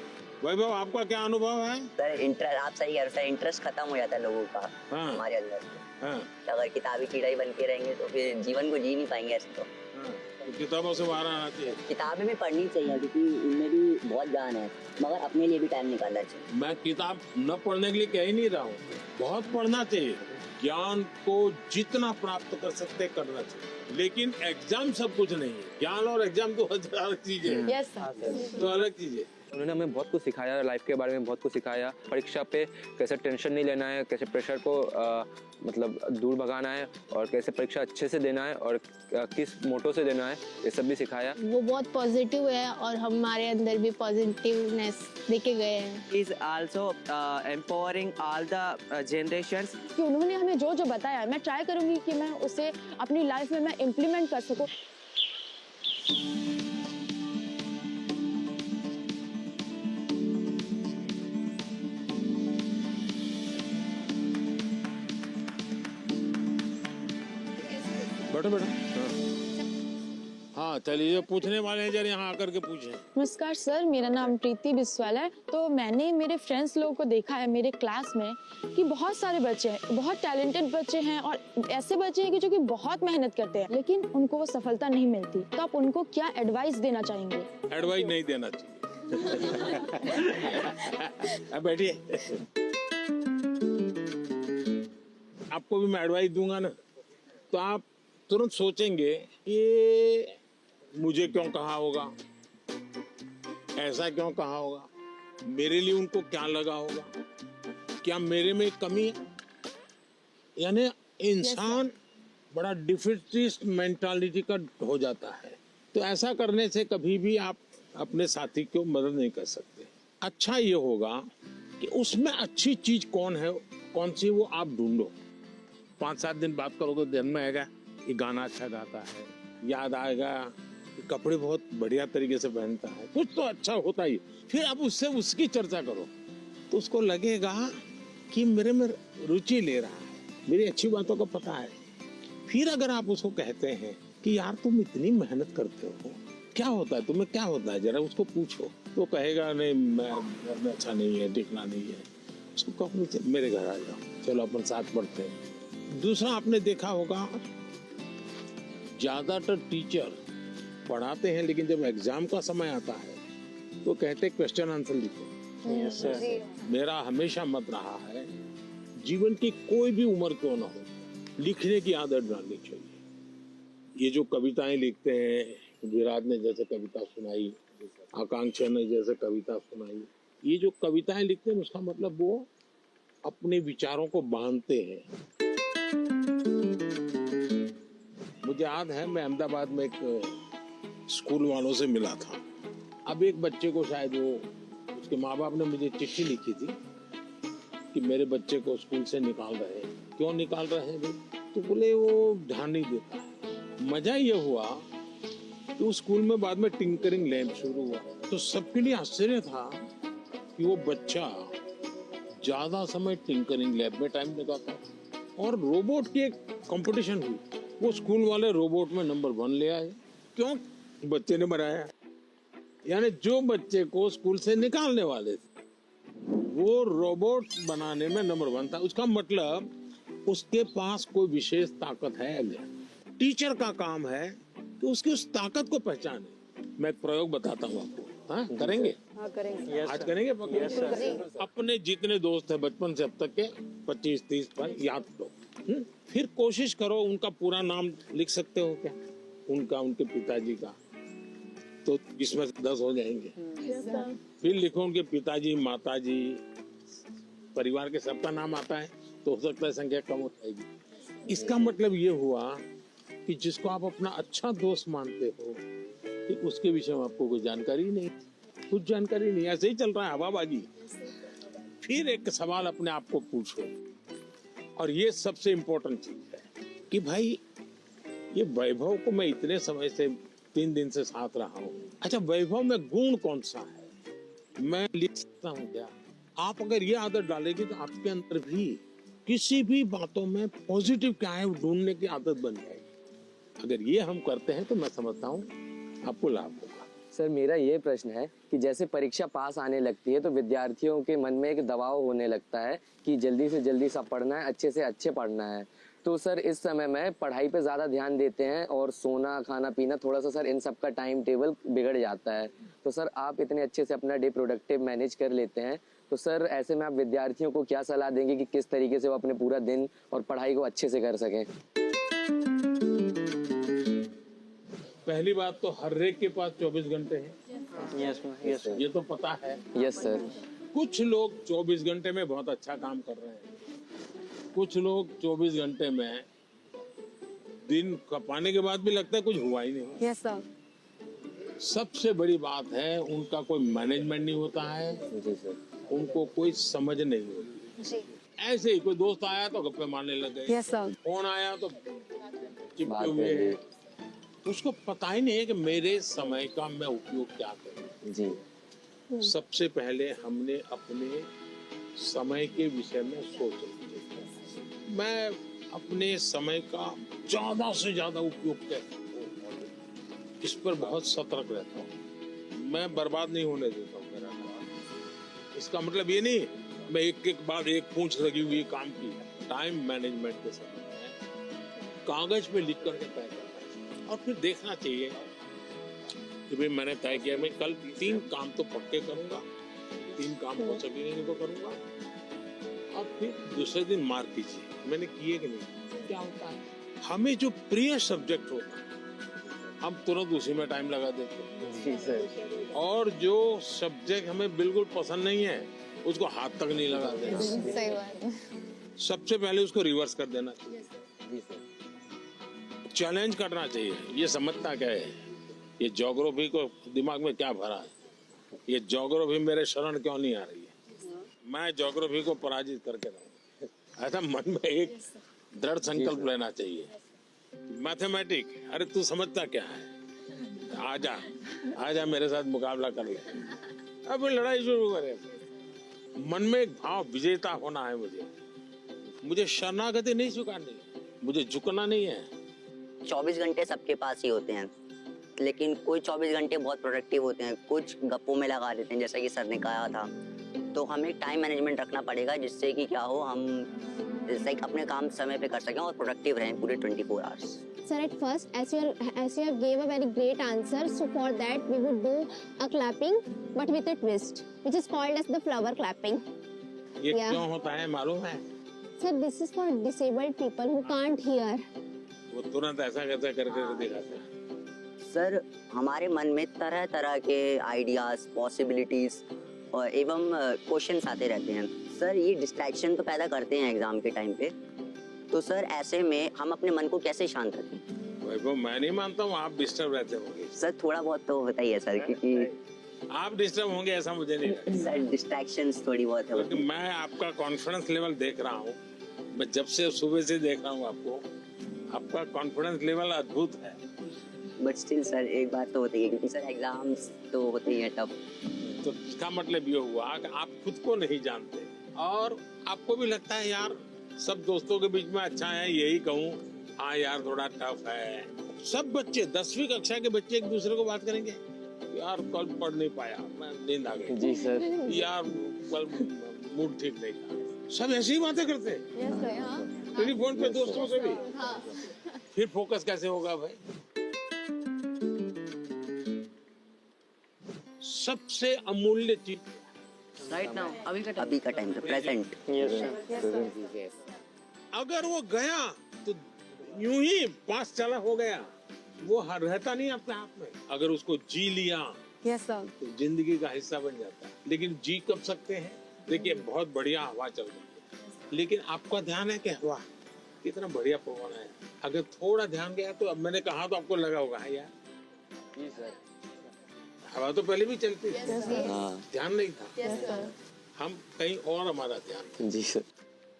Speaker 6: वैभव, आपका क्या अनुभव है?
Speaker 13: सर इंटरेस्ट, आप सही कह रहे हो सर, इंटरेस्ट खत्म हो जाता है लोगों का। हाँ। हमारे अंदर तो अगर किताबी कीड़ा बन के रहेंगे तो फिर जीवन को जी नहीं पाएंगे ऐसे तो।
Speaker 6: तो किताबों से बाहर आना चाहिए।
Speaker 13: किताबें भी पढ़नी चाहिए क्योंकि उनमें भी बहुत ज्ञान है, मगर अपने लिए भी टाइम निकालना चाहिए।
Speaker 6: मैं किताब न पढ़ने के लिए कह ही नहीं रहा हूँ, बहुत पढ़ना चाहिए। ज्ञान को जितना प्राप्त कर सकते करना चाहिए, लेकिन एग्जाम सब कुछ नहीं है। ज्ञान और एग्जाम तो अलग चीज है।
Speaker 12: यस
Speaker 6: तो अलग चीज है।
Speaker 14: उन्होंने हमें बहुत कुछ सिखाया, लाइफ के बारे में बहुत कुछ सिखाया, परीक्षा पे कैसे टेंशन नहीं लेना है, कैसे प्रेशर को मतलब दूर भगाना है और कैसे परीक्षा अच्छे से देना है और किस मोटो से देना है, ये सब भी सिखाया।
Speaker 3: वो बहुत पॉजिटिव है और हमारे अंदर भी पॉजिटिवनेस देखे गए हैं।
Speaker 15: Is also empowering all the generations.
Speaker 5: कि उन्होंने हमें जो जो बताया मैं ट्राई करूंगी कि मैं उसे अपनी लाइफ में मैं इम्प्लीमेंट कर सकूं।
Speaker 6: बैठो बैठो। हाँ चलिए, पूछने वाले हैं जरा यहाँ आकर के पूछें।
Speaker 5: नमस्कार सर, मेरा नाम प्रीति बिस्वाल है। तो मैंने मेरे फ्रेंड्स लोगों को देखा है मेरे क्लास में कि बहुत सारे बच्चे हैं, बहुत टैलेंटेड बच्चे हैं और ऐसे बच्चे हैं कि जो कि बहुत मेहनत करते हैं लेकिन उनको वो सफलता नहीं मिलती। तो आप उनको क्या एडवाइस देना चाहेंगे?
Speaker 6: एडवाइस नहीं देना चाहिए। अब बैठिए। आपको भी मैं एडवाइस दूंगा ना तो आप तुरंत सोचेंगे ये मुझे क्यों कहा होगा, ऐसा क्यों कहा होगा, मेरे लिए उनको क्या लगा होगा, क्या मेरे में कमी है। यानी इंसान बड़ा डिफिटिस्ट मेंटालिटी का हो जाता है। तो ऐसा करने से कभी भी आप अपने साथी को मदद नहीं कर सकते। अच्छा ये होगा कि उसमें अच्छी चीज कौन है, कौन सी, वो आप ढूंढो। 5-7 दिन बात करोगे तो ध्यान में आएगा ये गाना अच्छा गाता है, याद आएगा कपड़े बहुत बढ़िया तरीके से पहनता है, कुछ तो अच्छा होता ही। फिर आप उससे उसकी चर्चा करो तो उसको लगेगा कि मेरे में रुचि ले रहा है, मेरी अच्छी बातों को पता है। फिर अगर आप उसको कहते हैं कि यार तुम इतनी मेहनत करते हो, क्या होता है तुम्हें, क्या होता है, जरा उसको पूछो, तो कहेगा नहीं मैं घर में अच्छा नहीं है, टिकना नहीं है। उसको कहो मेरे घर आ जाओ, चलो अपन साथ पढ़ते हैं। दूसरा आपने देखा होगा ज्यादातर टीचर पढ़ाते हैं लेकिन जब एग्जाम का समय आता है तो कहते क्वेश्चन आंसर लिखो। मेरा हमेशा मत रहा है जीवन की कोई भी उम्र क्यों ना हो, लिखने की आदत डालनी चाहिए। ये जो कविताएं लिखते हैं, विराट ने जैसे कविता सुनाई, आकांक्षा ने जैसे कविता सुनाई, ये जो कविताएं लिखते हैं उसका मतलब वो अपने विचारों को बांधते हैं। मुझे याद है मैं अहमदाबाद में एक स्कूल वालों से मिला था। अब एक बच्चे को शायद वो उसके माँ बाप ने मुझे चिट्ठी लिखी थी कि मेरे बच्चे को स्कूल से निकाल रहे हैं। क्यों निकाल रहे हैं भाई? तो बोले वो ध्यान नहीं देता है। मजा ये हुआ कि उस स्कूल में बाद में टिंकरिंग लैब शुरू हुआ, तो सबके लिए आश्चर्य था कि वो बच्चा ज्यादा समय टिंकरिंग लैब में टाइम लगाता। और रोबोट की एक कंपटीशन हुई, वो स्कूल वाले रोबोट में नंबर 1 ले आए। क्यों? बच्चे ने बनाया। यानी जो बच्चे को स्कूल से निकालने वाले थे वो रोबोट बनाने में नंबर 1 था। उसका मतलब उसके पास कोई विशेष ताकत है। टीचर का काम है कि उसकी उस ताकत को पहचाने। मैं एक प्रयोग बताता हूँ आपको। हाँ, करेंगे?
Speaker 4: हाँ, करेंगे।
Speaker 6: आज करेंगे? अपने जितने दोस्त हैं बचपन से अब तक के 25-30 भाई याद करो। फिर कोशिश करो उनका पूरा नाम लिख सकते हो क्या? उनका, उनके पिताजी का, तो इसमें 10 हो जाएंगे। फिर लिखो उनके पिताजी, माताजी, परिवार के सबका नाम आता है तो हो सकता है संख्या कम हो जाएगी। इसका मतलब ये हुआ कि जिसको आप अपना अच्छा दोस्त मानते हो कि उसके विषय में आपको कोई जानकारी नहीं, कुछ जानकारी नहीं, ऐसे ही चल रहा है हवाबाजी। फिर एक सवाल अपने आप को पूछो, और ये सबसे इम्पोर्टेंट चीज है कि भाई ये वैभव को मैं इतने समय से 3 दिन से साथ रहा हूँ, अच्छा वैभव में गुण कौन सा है, मैं लिख सकता हूँ क्या? आप अगर ये आदत डालेंगे तो आपके अंदर भी किसी भी बातों में पॉजिटिव क्या है ढूंढने की आदत बन जाएगी। अगर ये हम करते हैं तो मैं समझता हूँ आपको लाभ होगा।
Speaker 16: सर मेरा ये प्रश्न है कि जैसे परीक्षा पास आने लगती है तो विद्यार्थियों के मन में एक दबाव होने लगता है कि जल्दी से जल्दी सब पढ़ना है, अच्छे से अच्छे पढ़ना है। तो सर इस समय में पढ़ाई पे ज़्यादा ध्यान देते हैं और सोना, खाना पीना, थोड़ा सा सर इन सब का टाइम टेबल बिगड़ जाता है। तो सर आप इतने अच्छे से अपना डे प्रोडक्टिव मैनेज कर लेते हैं, तो सर ऐसे में आप विद्यार्थियों को क्या सलाह देंगे कि किस तरीके से वो अपने पूरा दिन और पढ़ाई को अच्छे से कर सकें?
Speaker 6: पहली बात तो हर एक के पास 24 घंटे हैं।
Speaker 16: यस
Speaker 6: ये तो पता है।
Speaker 16: Yes sir.
Speaker 6: कुछ लोग 24 घंटे में बहुत अच्छा काम कर रहे हैं, कुछ लोग 24 घंटे में दिन खपाने के बाद भी लगता है कुछ हुआ ही नहीं।
Speaker 4: Yes sir.
Speaker 6: सबसे बड़ी बात है उनका कोई मैनेजमेंट नहीं होता है।
Speaker 16: जी सर।
Speaker 6: उनको कोई समझ नहीं होती जी। ऐसे ही कोई दोस्त आया तो गप्पे मारने लग गए।
Speaker 4: Yes sir.
Speaker 6: फोन आया तो चिपके हुए हैं। उसको पता ही नहीं है कि मेरे समय का मैं उपयोग क्या करूं।
Speaker 16: जी।
Speaker 6: सबसे पहले हमने अपने समय के विषय में सोचना चाहिए। मैं अपने समय का ज्यादा से ज्यादा उपयोग कैसे करूं, इस पर बहुत सतर्क रहता हूँ। मैं बर्बाद नहीं होने देता हूँ मेरा काम। इसका मतलब ये नहीं मैं एक एक बार एक पूंछ लगी हुई काम की। टाइम मैनेजमेंट के समय में कागज पे लिख करके तय करना चाहिए और फिर देखना चाहिए कि भाई मैंने तय किया मैं कल 3 काम तो पक्के करूंगा, 3 काम हो सके नहीं तो करूंगा, और फिर दूसरे दिन मार्क कीजिए मैंने किए कि नहीं। क्या होता है हमें जो प्रिय सब्जेक्ट होता है हम तुरंत उसी में टाइम लगा देते हैं, और जो सब्जेक्ट हमें बिल्कुल पसंद नहीं है उसको हाथ तक नहीं लगाते।
Speaker 3: सही बात है।
Speaker 6: सबसे पहले उसको रिवर्स कर देना चाहिए, चैलेंज करना चाहिए। ये समझता क्या है, ये ज्योग्राफी को दिमाग में क्या भरा है, ये ज्योग्राफी मेरे शरण क्यों नहीं आ रही है, मैं ज्योग्राफी को पराजित करके रहूं। ऐसा मन में एक दृढ़ संकल्प लेना चाहिए। मैथमेटिक, अरे तू समझता क्या है, आजा आजा मेरे साथ मुकाबला कर ले, अब लड़ाई शुरू करें। मन में एक भाव विजेता होना है मुझे शरणागति नहीं स्वीकारनी, मुझे झुकना नहीं है।
Speaker 13: 24 घंटे सबके पास ही होते हैं, लेकिन कोई 24 घंटे बहुत प्रोडक्टिव होते हैं, कुछ गप्पों में लगा देते हैं, जैसा कि सर ने कहा था। तो हमें टाइम मैनेजमेंट रखना पड़ेगा, जिससे कि क्या हो, हम जैसे अपने काम समय पे कर सकें और प्रोडक्टिव रहें पूरे 24 hours.
Speaker 8: Sir, at first, as you have gave a very great answer, so for that we would do a clapping, but with a twist, which is called as the flower clapping.
Speaker 6: ये क्यों होता है मालूम है?
Speaker 8: Sir, this is for disabled people who can't hear.
Speaker 6: वो तुरंत ऐसा कैसे करके दिखाते हैं।
Speaker 13: सर, हमारे मन में तरह तरह के आइडियाज, पॉसिबिलिटीज और एवं क्वेश्चंस आते रहते हैं। सर, ये डिस्ट्रैक्शन तो पैदा करते हैं एग्जाम के टाइम पे, तो सर ऐसे में हम अपने मन को कैसे शांत रखें?
Speaker 6: वैभव, मैं नहीं मानता हूँ आप डिस्टर्ब रहते होंगे।
Speaker 13: सर, थोड़ा बहुत तो होता ही है सर, क्योंकि
Speaker 6: आप डिस्टर्ब होंगे ऐसा मुझे नहीं लगता।
Speaker 13: सर, डिस्ट्रैक्शंस थोड़ी बहुत है।
Speaker 6: क्योंकि मैं आपका कॉन्फिडेंस लेवल देख रहा हूँ, मैं जब से सुबह से देख रहा हूँ आपको, आपका कॉन्फिडेंस लेवल अद्भुत है।
Speaker 13: बट स्टिल सर, एक बात तो होती है, क्योंकि सर एग्जाम्स तो होते ही है टफ।
Speaker 6: तो इसका मतलब ये हुआ कि आप खुद को नहीं जानते और आपको भी लगता है यार सब दोस्तों के बीच में अच्छा है, यही कहूँ हाँ यार थोड़ा टफ है। सब बच्चे 10वीं कक्षा के बच्चे एक दूसरे को बात करेंगे, यार कल पढ़ नहीं पाया, मैं नींद आ गई।
Speaker 16: जी सर।
Speaker 6: यार कल मूड ठीक नहीं था, सब ऐसी ही बातें करते हैं टेलीफोन पे दोस्तों से भी। फिर फोकस कैसे होगा भाई? सबसे अमूल्य चीज
Speaker 13: राइट नाउ, अभी का टाइम, प्रेजेंट।
Speaker 6: अगर वो गया तो यूं ही पास चला हो गया, वो रहता नहीं अपने आप में। अगर उसको जी लिया तो जिंदगी का हिस्सा बन जाता है। लेकिन जी कब सकते हैं? देखिए बहुत बढ़िया हवा चल रही है, लेकिन आपका ध्यान है कि हवा कितना बढ़िया पवन है। अगर थोड़ा ध्यान गया तो, अब मैंने कहा तो आपको लगा होगा यार
Speaker 16: जी सर,
Speaker 6: हवा तो पहले भी चलती थी, ध्यान नहीं था।
Speaker 11: Yes,
Speaker 6: हम कहीं और हमारा ध्यान।
Speaker 16: जी सर।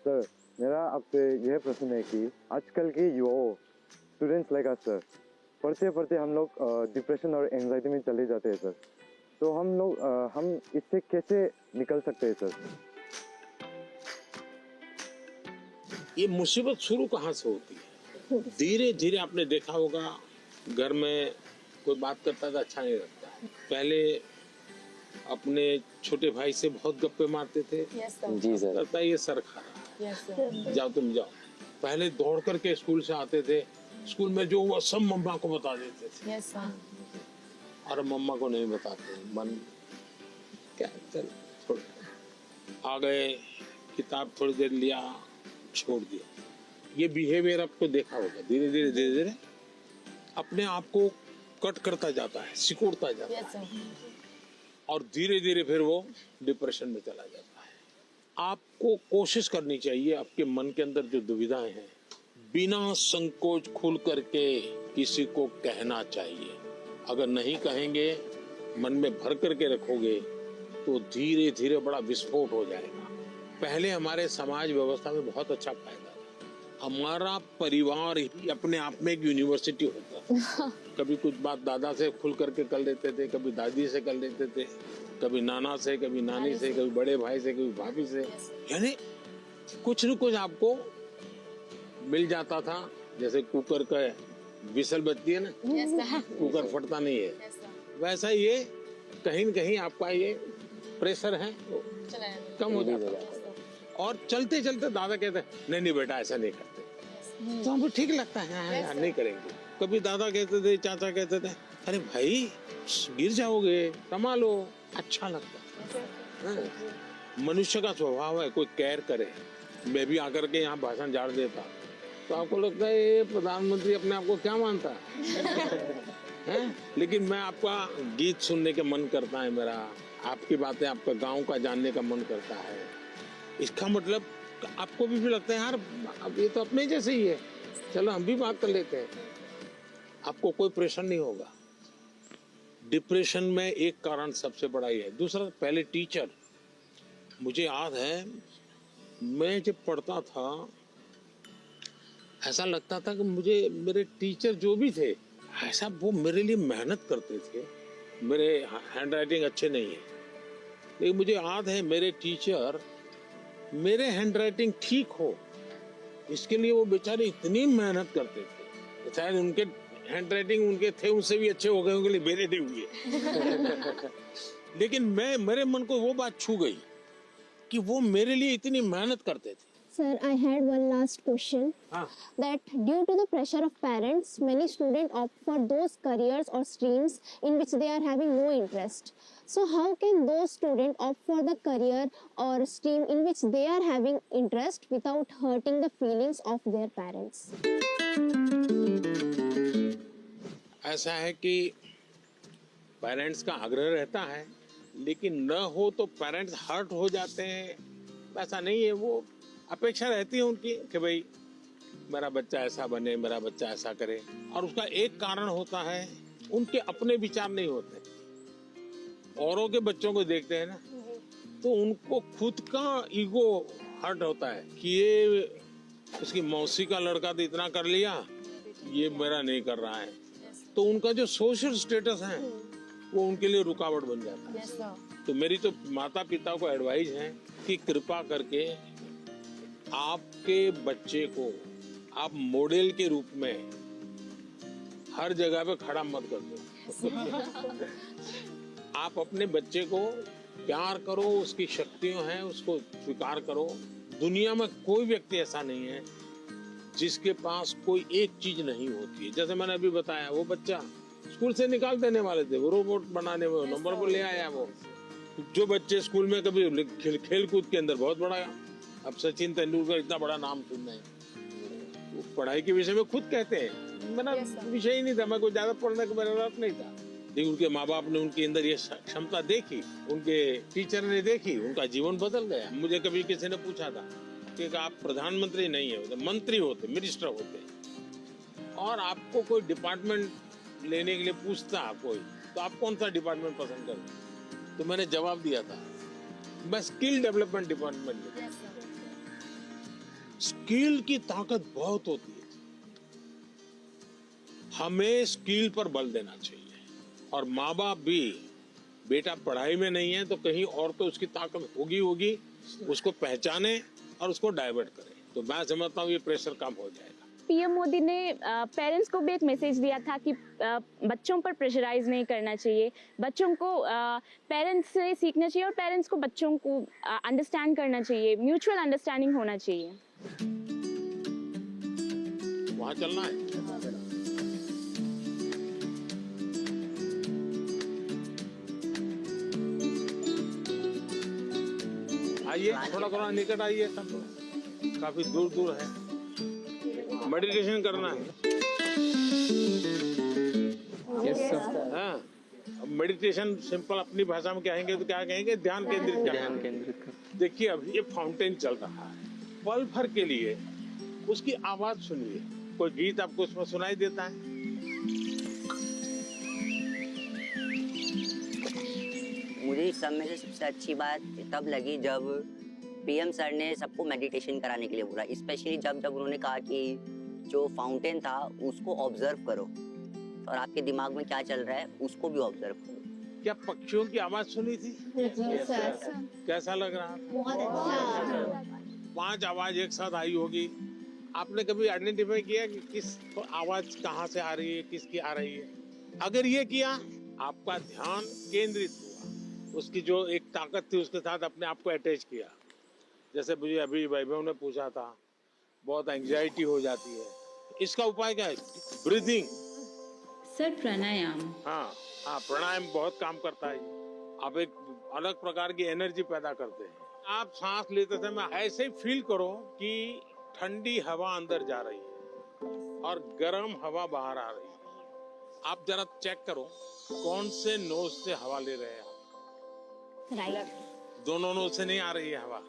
Speaker 10: सर, मेरा आपसे यह प्रश्न है कि आजकल के युवाओं, स्टूडेंट्स लाइक अस सर, पढ़ते पढ़ते हम लोग डिप्रेशन और एंजाइटी में चले जाते हैं सर। तो हम इससे कैसे निकल सकते हैं सर?
Speaker 6: ये मुसीबत शुरू कहाँ से होती है? धीरे धीरे आपने देखा होगा, घर में कोई बात करता था अच्छा नहीं लगता। पहले अपने छोटे भाई से बहुत गप्पे मारते थे।
Speaker 16: जी सर।
Speaker 6: लगता है ये सर खा रहा है, जाओ तुम जाओ। पहले दौड़ करके स्कूल से आते थे, स्कूल में जो हुआ सब मम्मा को बता देते थे। और मम्मा को नहीं बताते, मन क्या चल छोड़, आ गए, किताब थोड़ी देर लिया, छोड़ दिया। ये बिहेवियर आपको देखा होगा, धीरे धीरे अपने आप को कट करता जाता है, सिकुड़ता जाता है, और धीरे धीरे फिर वो डिप्रेशन में चला जाता है। आपको कोशिश करनी चाहिए, आपके मन के अंदर जो दुविधाएं हैं, बिना संकोच खुल करके किसी को कहना चाहिए। अगर नहीं कहेंगे, मन में भर करके रखोगे, तो धीरे धीरे बड़ा विस्फोट हो जाएगा। पहले हमारे समाज व्यवस्था में बहुत अच्छा फायदा था। हमारा परिवार ही अपने आप में एक यूनिवर्सिटी होता था। कभी कुछ बात दादा से खुल करके कर लेते थे, कभी दादी से कर लेते थे, कभी नाना से, कभी नानी से, कभी बड़े भाई से, कभी भाभी से। यानी कुछ न कुछ आपको मिल जाता था। जैसे कुकर का विसल बजती है ना, कुकर फटता नहीं है, वैसा ये कहीं न कहीं आपका ये प्रेशर है वो कम हो जाता है। और चलते चलते दादा कहते हैं नहीं बेटा ऐसा नहीं करते, तो हमको ठीक लगता है, यार नहीं करेंगे। कभी दादा कहते थे, चाचा कहते थे, अरे भाई गिर जाओगे, कमा लो, अच्छा लगता है। मनुष्य का स्वभाव है, कोई केयर करे। मैं भी आकर के यहाँ भाषण झाड़ देता तो आपको लगता है ये प्रधानमंत्री अपने आप को क्या मानता है? लेकिन मैं आपका गीत सुनने के मन करता है मेरा, आपकी बातें, आपका गांव का जानने का मन करता है। इसका मतलब आपको भी लगता है यार अब ये तो अपने जैसे ही है, चलो हम भी बात कर लेते हैं। आपको कोई प्रेशर नहीं होगा। डिप्रेशन में एक कारण सबसे बड़ा ही है। दूसरा, पहले टीचर, मुझे याद है मैं जब पढ़ता था ऐसा लगता था कि मुझे मेरे टीचर जो भी थे ऐसा वो मेरे लिए मेहनत करते थे। मेरे हैंड राइटिंग अच्छे नहीं है, लेकिन मुझे याद है मेरे टीचर मेरे हैंड राइटिंग ठीक हो इसके लिए वो बेचारे इतनी मेहनत करते थे। शायद उनके हैंड राइटिंग उनके थे उनसे भी अच्छे हो गए होंगे, मेरे नहीं हुए। लेकिन मेरे मन को वो बात छू गई कि वो मेरे लिए इतनी मेहनत करते थे।
Speaker 8: Sir, I had one last question. That due to the pressure of parents, many students opt for those careers or streams in which they are having no interest. So how can those students opt for the career or stream in which they are having interest without hurting the feelings of their parents?
Speaker 6: ऐसा है कि parents का आग्रह रहता है, लेकिन न हो तो पेरेंट्स हर्ट हो जाते हैं। ऐसा नहीं है, वो अपेक्षा रहती है उनकी कि भाई मेरा बच्चा ऐसा बने, मेरा बच्चा ऐसा करे। और उसका एक कारण होता है उनके अपने विचार नहीं होते। औरों के बच्चों को देखते हैं ना, तो उनको खुद का ईगो हर्ट होता है कि ये उसकी मौसी का लड़का तो इतना कर लिया, ये मेरा नहीं कर रहा है। तो उनका जो सोशल स्टेटस है वो उनके लिए रुकावट बन जाता है। तो मेरी तो माता पिता को एडवाइस है कि कृपा करके आपके बच्चे को आप मॉडल के रूप में हर जगह पे खड़ा मत कर दो। आप अपने बच्चे को प्यार करो, उसकी शक्तियां हैं उसको स्वीकार करो। दुनिया में कोई व्यक्ति ऐसा नहीं है जिसके पास कोई एक चीज नहीं होती है। जैसे मैंने अभी बताया, वो बच्चा स्कूल से निकाल देने वाले थे, वो रोबोट बनाने में नंबर पर ले आया। वो जो बच्चे स्कूल में कभी खेल कूद के अंदर बहुत बड़ा, अब सचिन तेंदुलकर इतना बड़ा नाम सुन रहे हैं, वो पढ़ाई के विषय में खुद कहते हैं मेरा विषय ही नहीं था, मैं कोई ज्यादा पढ़ने का मेरा रस नहीं था। लेकिन उनके माँ बाप ने उनके अंदर ये क्षमता देखी, उनके टीचर ने देखी, उनका जीवन बदल गया। मुझे कभी किसी ने पूछा था कि आप प्रधानमंत्री नहीं है, मंत्री होते, मिनिस्टर होते, और आपको कोई डिपार्टमेंट लेने के लिए पूछता कोई, तो आप कौन सा डिपार्टमेंट पसंद करें? तो मैंने जवाब दिया था मैं स्किल डेवलपमेंट डिपार्टमेंट। स्किल की ताकत बहुत होती है, हमें स्किल पर बल देना चाहिए। और माँ बाप भी, बेटा पढ़ाई में नहीं है तो कहीं और तो उसकी ताकत होगी, उसको पहचाने और उसको डाइवर्ट करे, तो मैं समझता हूँ ये प्रेशर कम हो जाएगा।
Speaker 5: पीएम मोदी ने पेरेंट्स को भी एक मैसेज दिया था कि बच्चों पर प्रेशराइज नहीं करना चाहिए, बच्चों को पेरेंट्स से सीखना चाहिए और पेरेंट्स को बच्चों को अंडरस्टैंड करना चाहिए, म्यूचुअल अंडरस्टैंडिंग होना चाहिए।
Speaker 6: वहाँ चलना है। आइए थोड़ा निकट आइए, सब काफी दूर दूर है। मेडिटेशन करना है। हाँ, मेडिटेशन सिंपल अपनी भाषा में कहेंगे तो क्या कहेंगे? ध्यान केंद्रित करना। देखिए अभी ये फाउंटेन चल रहा है, पल भर के लिए उसकी आवाज सुनिए। कोई गीत आपको उसमें सुनाई देता है?
Speaker 13: मुझे इस सब में से सबसे अच्छी बात तब लगी जब पीएम सर ने सबको मेडिटेशन कराने के लिए बोला, स्पेशली जब उन्होंने कहा कि जो फाउंटेन था उसको ऑब्जर्व करो और आपके दिमाग में क्या चल रहा है उसको भी ऑब्जर्व करो।
Speaker 6: क्या पक्षियों की आवाज सुनी थी? कैसा लग रहा?
Speaker 8: बहुत अच्छा।
Speaker 6: 5 आवाज एक साथ आई होगी। आपने कभी आइडेंटिफाई किया कि किस आवाज कहाँ से आ रही है, किसकी आ रही है? अगर ये किया, आपका ध्यान केंद्रित हुआ, उसकी जो एक ताकत थी उसके साथ अपने आप को अटैच किया। जैसे मुझे अभी वैभव ने पूछा था, बहुत एंजाइटी हो जाती है, इसका उपाय क्या है? ब्रीदिंग।
Speaker 17: सर प्राणायाम।
Speaker 6: हाँ, प्राणायाम बहुत काम करता है। आप एक अलग प्रकार की एनर्जी पैदा करते हैं। आप सांस लेते समय ऐसे ही फील करो कि ठंडी हवा अंदर जा रही है और गर्म हवा बाहर आ रही है। आप जरा चेक करो कौन से नोज से हवा ले रहे हैं आप।
Speaker 8: राइट।
Speaker 6: दोनों नोज से नहीं आ रही है हवा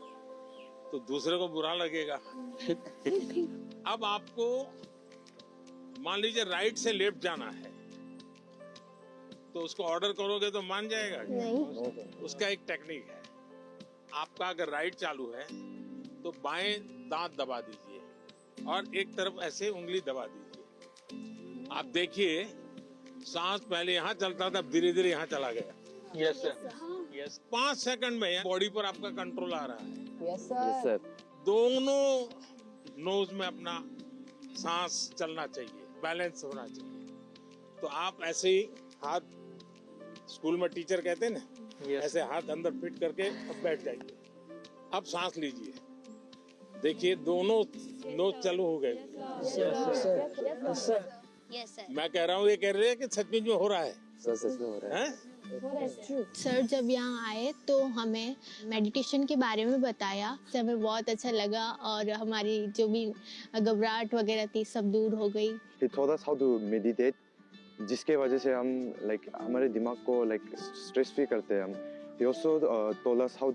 Speaker 6: तो दूसरे को बुरा लगेगा। अब आपको मान लीजिए राइट से लेफ्ट जाना है तो उसको ऑर्डर करोगे तो मान जाएगा? नहीं। उसका एक टेक्निक है। आपका अगर राइट चालू है तो बाएं दांत दबा दीजिए और एक तरफ ऐसे उंगली दबा दीजिए। आप देखिए सांस पहले यहाँ चलता था, धीरे धीरे यहाँ चला गया।
Speaker 9: Yes sir, yes.
Speaker 6: 5 सेकंड में बॉडी पर आपका कंट्रोल आ रहा है।
Speaker 16: Yes sir.
Speaker 6: दोनों नोज में अपना सांस चलना चाहिए, बैलेंस होना चाहिए। तो आप ऐसे ही हाथ, स्कूल में टीचर कहते हैं ना, ऐसे हाथ अंदर फिट करके अब बैठ जाइए। अब सांस लीजिए, देखिए दोनों नोज चालू हो गए। मैं कह रहा हूँ, ये कह रहे हैं कि सचमुच में हो रहा है।
Speaker 16: सच में हो रहा है।
Speaker 18: सर जब यहाँ आए तो हमें मेडिटेशन के बारे में बताया, तो हमें बहुत अच्छा लगा और हमारी जो भी घबराहट वगैरह थी सब दूर हो गई।
Speaker 10: He taught us how to meditate, जिसके वजह से हम हमारे दिमाग को स्ट्रेस फ्री करते हैं हम। He also told us how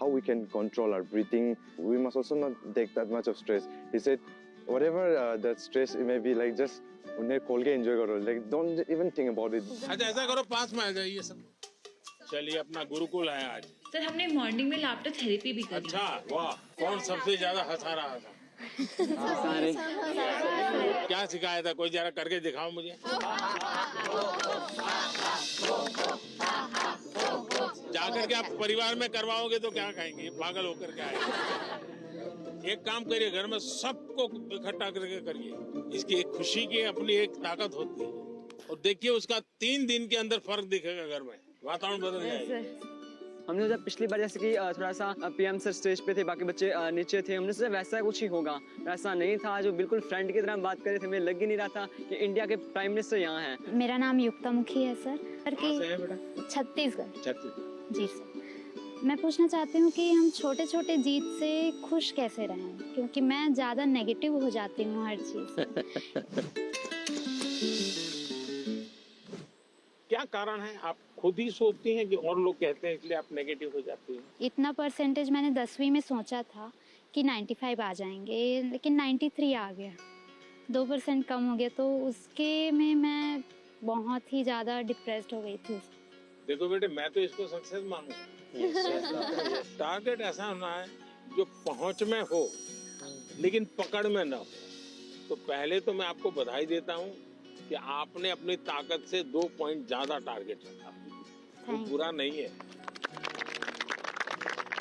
Speaker 10: we can control our breathing. We must also not take that much of stress. He said, whatever that stress it may be, just उन्हें खोल के एंजॉय करो, don't even think about it.
Speaker 6: अच्छा ऐसा करो, पास में आ जाइए सब। चलिए, अपना गुरुकुल है आज।
Speaker 17: सर हमने मॉर्निंग में लाफ्टर थेरेपी भी करी।
Speaker 6: अच्छा, वाह। कौन सबसे ज्यादा हंसा रहा था? क्या सिखाया था? कोई जरा करके दिखाओ मुझे। जाकर के आप परिवार में करवाओगे तो क्या कहेंगे, पागल होकर के आए। एक काम करिए, घर में सबको इकट्ठा करके करिए। इसकी एक खुशी की अपनी एक ताकत होती है, और देखिए उसका 3 दिन के अंदर फर्क दिखेगा, घर में वातावरण बदल जाएगा।
Speaker 15: हमने जब पिछली बार जैसे कि थोड़ा सा पीएम सर स्टेज पे थे, बाकी बच्चे नीचे थे, हमने सोचा वैसा कुछ ही होगा। वैसा नहीं था, जो बिल्कुल फ्रेंड की तरह बात कर रहे थे। हमें लग ही नहीं रहा था कि इंडिया के प्राइम मिनिस्टर यहाँ हैं।
Speaker 19: मेरा नाम युक्ता मुखी है सर। छत्तीसगढ़। जी सर। मैं पूछना चाहती हूँ कि हम छोटे छोटे जीत से खुश कैसे रहें, क्योंकि मैं ज़्यादा नेगेटिव हो जाती हूँ हर चीज़।
Speaker 6: क्या कारण है? आप खुद ही सोचती हैं कि और लोग कहते हैं इसलिए आप नेगेटिव हो जाती हैं?
Speaker 19: इतना परसेंटेज मैंने 10वीं में सोचा था कि 95 आ जाएंगे, लेकिन 93 आ गया। 2% कम हो गया, तो उसके में मैं बहुत ही ज़्यादा डिप्रेस्ड हो गई थी।
Speaker 6: देखो बेटे, मैं तो इसको सक्सेस मानूंगा। टारगेट ऐसा होना है जो पहुंच में हो लेकिन पकड़ में न हो। तो पहले तो मैं आपको बधाई देता हूं कि आपने अपनी ताकत से 2 पॉइंट ज्यादा टारगेट रखा, वो बुरा नहीं है।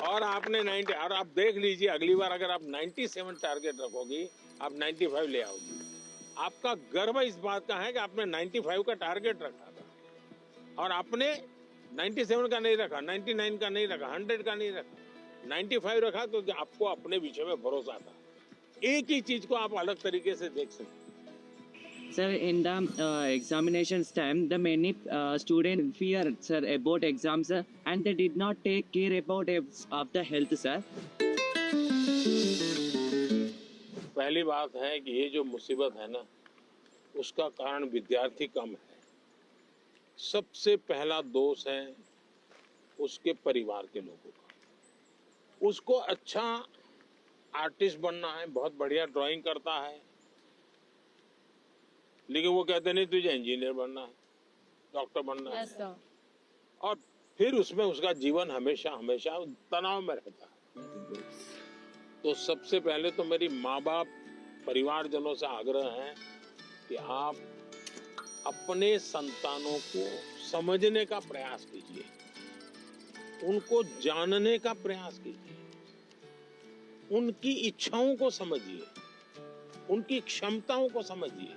Speaker 6: और आपने 90, और आप देख लीजिए अगली बार अगर आप 97 टारगेट रखोगी, आप 95 ले आओगी। आपका गर्व इस बात का है कि आपने 95 का टारगेट रखा था, और आपने 97 का नहीं रखा, 99 का नहीं रखा, 100 का नहीं रखा, 95 रखा, क्योंकि आपको अपने विषय में भरोसा था। एक ही चीज को आप अलग तरीके से देख सकते।
Speaker 15: Sir, in the examinations time, the many students fear, sir, about exams, sir, and they did not take care about of the health, sir.
Speaker 6: पहली बात है कि ये जो मुसीबत है ना, उसका कारण विद्यार्थी कम है। सबसे पहला दोष है उसके परिवार के लोगों का। उसको अच्छा आर्टिस्ट बनना है, बहुत बढ़िया ड्राइंग करता है, लेकिन वो कहते नहीं तुझे इंजीनियर बनना है, डॉक्टर बनना है, और फिर उसमें उसका जीवन हमेशा हमेशा तनाव में रहता है। तो सबसे पहले तो मेरी माँ बाप, परिवारजनों से आग्रह है कि आप अपने संतानों को समझने का प्रयास कीजिए, उनको जानने का प्रयास कीजिए, उनकी इच्छाओं को समझिए, उनकी क्षमताओं को समझिए,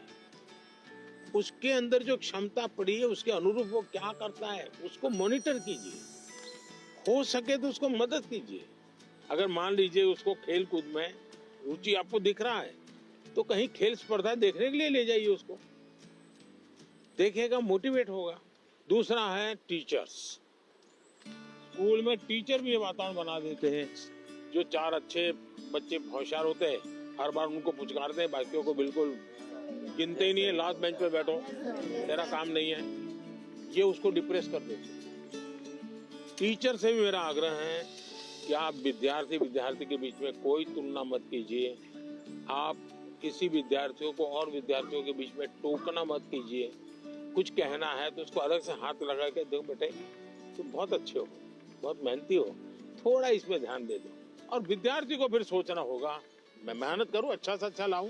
Speaker 6: उसके अंदर जो क्षमता पड़ी है उसके अनुरूप वो क्या करता है उसको मॉनिटर कीजिए, हो सके तो उसको मदद कीजिए। अगर मान लीजिए उसको खेल कूद में रुचि आपको दिख रहा है तो कहीं खेल स्पर्धा देखने के लिए ले जाइए, उसको देखेगा, मोटिवेट होगा। दूसरा है टीचर्स। स्कूल में टीचर भी ये वातावरण बना देते हैं, जो 4 अच्छे बच्चे होशियार होते हैं हर बार उनको पुचकारते हैं, बाकियों को बिल्कुल गिनते ही नहीं है, लास्ट बेंच पे बैठो, तेरा काम नहीं है, ये उसको डिप्रेस कर देते हैं। टीचर से भी मेरा आग्रह है कि आप विद्यार्थी के बीच में कोई तुलना मत कीजिए, आप किसी विद्यार्थियों को और विद्यार्थियों के बीच में टोकना मत कीजिए। कुछ कहना है तो उसको अलग से हाथ लगा के, देखो बेटे तुम बहुत अच्छे हो, बहुत मेहनती हो, थोड़ा इसमें ध्यान दे दो। और विद्यार्थी को फिर सोचना होगा, मैं मेहनत करूं, अच्छा से अच्छा लाऊं,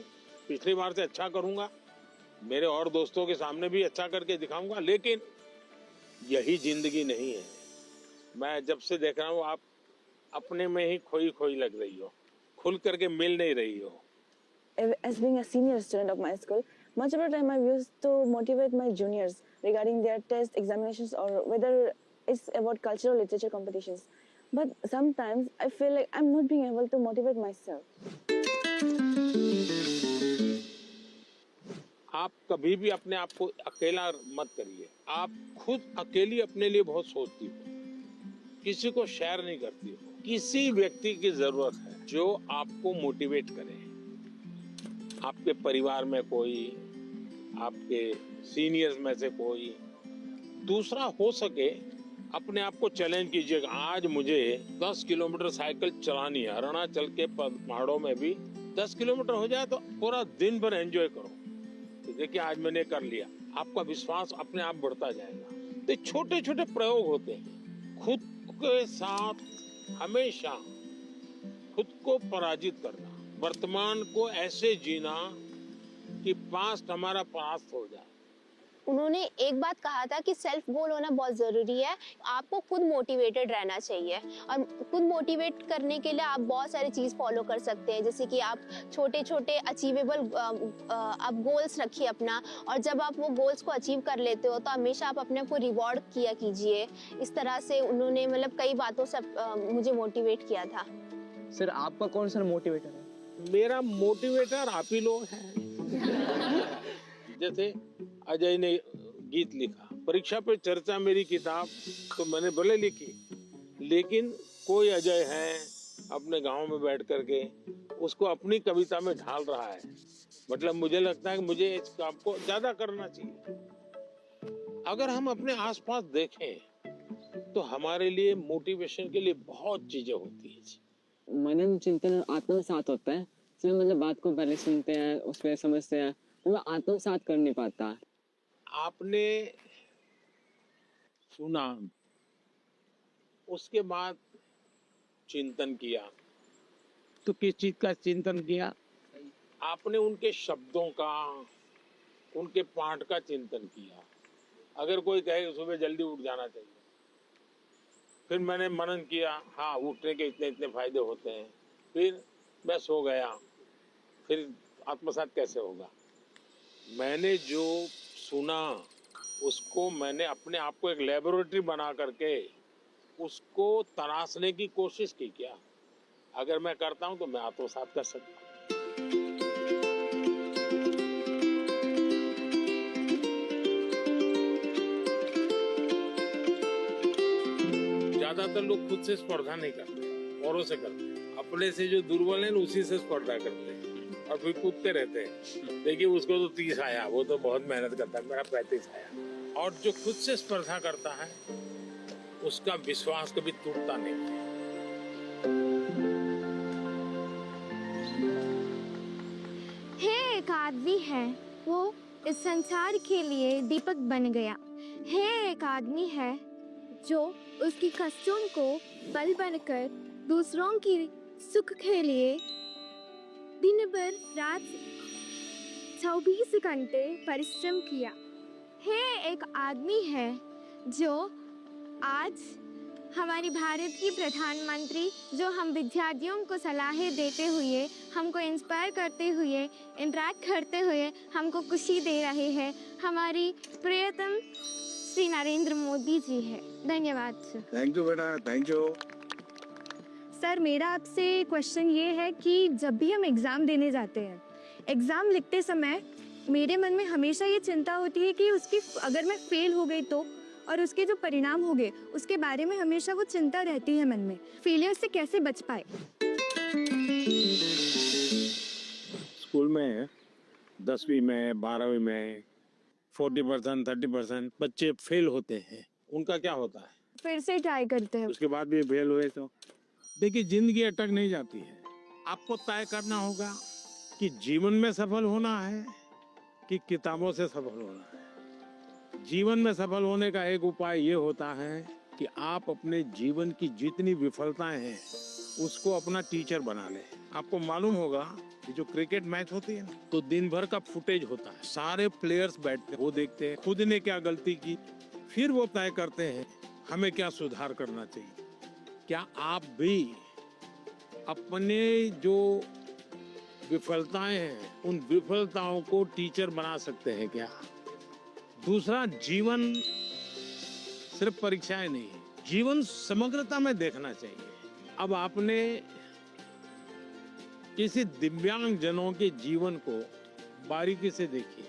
Speaker 6: पिछली बार से अच्छा करूंगा, मेरे और दोस्तों के सामने भी अच्छा करके दिखाऊंगा, लेकिन यही जिंदगी नहीं है। मैं जब से देख रहा हूँ आप अपने में ही खोई खोई लग रही हो, खुल करके मिल नहीं रही हो।
Speaker 11: As being a senior student of my school, much of the time I used to motivate my juniors regarding their test examinations or whether it's about cultural literature competitions. But sometimes I feel like I'm not being able to motivate myself.
Speaker 6: आप कभी भी अपने आप को अकेला मत करिए। आप खुद अकेली अपने लिए बहुत सोचती हो, किसी को शेयर नहीं करती हो। किसी व्यक्ति की जरूरत है जो आपको मोटिवेट करे। आपके परिवार में कोई, आपके सीनियर्स में से कोई, दूसरा हो सके अपने आप को चैलेंज कीजिएगा। आज मुझे 10 किलोमीटर साइकिल चलानी है, अरुणाचल के पहाड़ों में भी 10 किलोमीटर हो जाए तो पूरा दिन भर एंजॉय करो। तो देखिए आज मैंने कर लिया, आपका विश्वास अपने आप बढ़ता जाएगा। तो छोटे छोटे प्रयोग होते हैं। खुद के साथ हमेशा खुद को पराजित करना, वर्तमान को ऐसे जीना कि पास्ट हमारा पास्ट हो जाए।
Speaker 8: उन्होंने एक बात कहा था कि सेल्फ गोल होना बहुत ज़रूरी है। आपको खुद मोटिवेटेड रहना चाहिए और खुद मोटिवेट करने के लिए आप बहुत सारी चीज़ फॉलो कर सकते हैं, जैसे कि आप छोटे छोटे अचीवेबल आप गोल्स रखिए अपना, और जब आप वो गोल्स को अचीव कर लेते हो तो हमेशा आप अपने आप को रिवॉर्ड किया कीजिए। इस तरह से उन्होंने मतलब कई बातों से मुझे मोटिवेट किया था।
Speaker 15: सर आपका कौन सा मोटिवेटर है?
Speaker 6: मेरा मोटिवेटर आप ही लोग हैं। जैसे अजय ने गीत लिखा, परीक्षा पे चर्चा मेरी किताब, तो मैंने भले लिखी, लेकिन कोई अजय है अपने गांव में बैठ करके उसको अपनी कविता में ढाल रहा है। मतलब मुझे लगता है कि मुझे इस काम को ज्यादा करना चाहिए। अगर हम अपने आसपास देखें तो हमारे लिए मोटिवेशन के लिए बहुत चीजें होती है।
Speaker 15: मनन चिंतन आत्मसात होता है, इसमें मतलब बात को पहले सुनते हैं, उसमें समझते हैं, वो आत्मसात कर नहीं पाता।
Speaker 6: आपने सुना, उसके बाद चिंतन किया, तो किस चीज का चिंतन किया? आपने उनके शब्दों का, उनके पाठ का चिंतन किया। अगर कोई कहे सुबह जल्दी उठ जाना चाहिए, फिर मैंने मनन किया, हाँ उठने के इतने इतने फायदे होते हैं, फिर मैं सो गया, फिर आत्मसात कैसे होगा? मैंने जो सुना उसको मैंने अपने आप को एक लेबोरेटरी बना करके उसको तराशने की कोशिश की। क्या अगर मैं करता हूं तो मैं आत्मसात कर सकता हूं। ज्यादातर लोग खुद से स्पर्धा नहीं करते, औरों से करते हैं। अपने से जो दुर्बल है उसी से स्पर्धा करते हैं और फिर कूदते रहते हैं। देखिए उसको तो 30 आया, वो तो बहुत मेहनत करता है, मेरा 35 आया। और जो खुद से स्पर्धा करता है उसका विश्वास कभी टूटता नहीं।
Speaker 2: है एक आदमी है, वो इस संसार के लिए दीपक बन गया। है एक आदमी है जो उसकी कष्टों को बल बनकर दूसरों की सुख के लिए दिन भर रात 24 घंटे परिश्रम किया। है एक आदमी है जो आज हमारी भारत की प्रधानमंत्री, जो हम विद्यार्थियों को सलाहें देते हुए, हमको इंस्पायर करते हुए, इंटरेक्ट करते हुए हमको खुशी दे रहे हैं, हमारी प्रियतम श्री नरेंद्र मोदी जी है। धन्यवाद सर।
Speaker 20: थैंक यू बेटा, थैंक यू।
Speaker 4: सर मेरा आपसे क्वेश्चन ये है कि जब भी हम एग्ज़ाम देने जाते हैं, एग्ज़ाम लिखते समय मेरे मन में हमेशा ये चिंता होती है कि उसकी अगर मैं फेल हो गई तो, और उसके जो परिणाम हो गए उसके बारे में हमेशा वो चिंता रहती है मन में। फेलियर से कैसे बच पाए?
Speaker 6: स्कूल में 10वीं में 12वीं में 40% 30% बच्चे फेल होते हैं। उनका क्या होता है?
Speaker 4: फिर से ट्राई करते हैं।
Speaker 6: उसके बाद भी फेल हुए तो देखिए जिंदगी अटक नहीं जाती है। आपको तय करना होगा कि जीवन में सफल होना है कि किताबों से सफल होना है। जीवन में सफल होने का एक उपाय ये होता है कि आप अपने जीवन की जितनी विफलताएं हैं उसको अपना टीचर बना लें। आपको मालूम होगा कि जो क्रिकेट मैच होती है ना, तो दिन भर का फुटेज होता है, सारे प्लेयर्स बैठते हैं, वो देखते हैं खुद ने क्या गलती की, फिर वो तय करते हैं हमें क्या सुधार करना चाहिए। क्या आप भी अपने जो विफलताएं हैं उन विफलताओं को टीचर बना सकते हैं क्या? दूसरा, जीवन सिर्फ परीक्षाएं नहीं, जीवन समग्रता में देखना चाहिए। अब आपने किसी दिव्यांग जनों के जीवन को बारीकी से देखिए।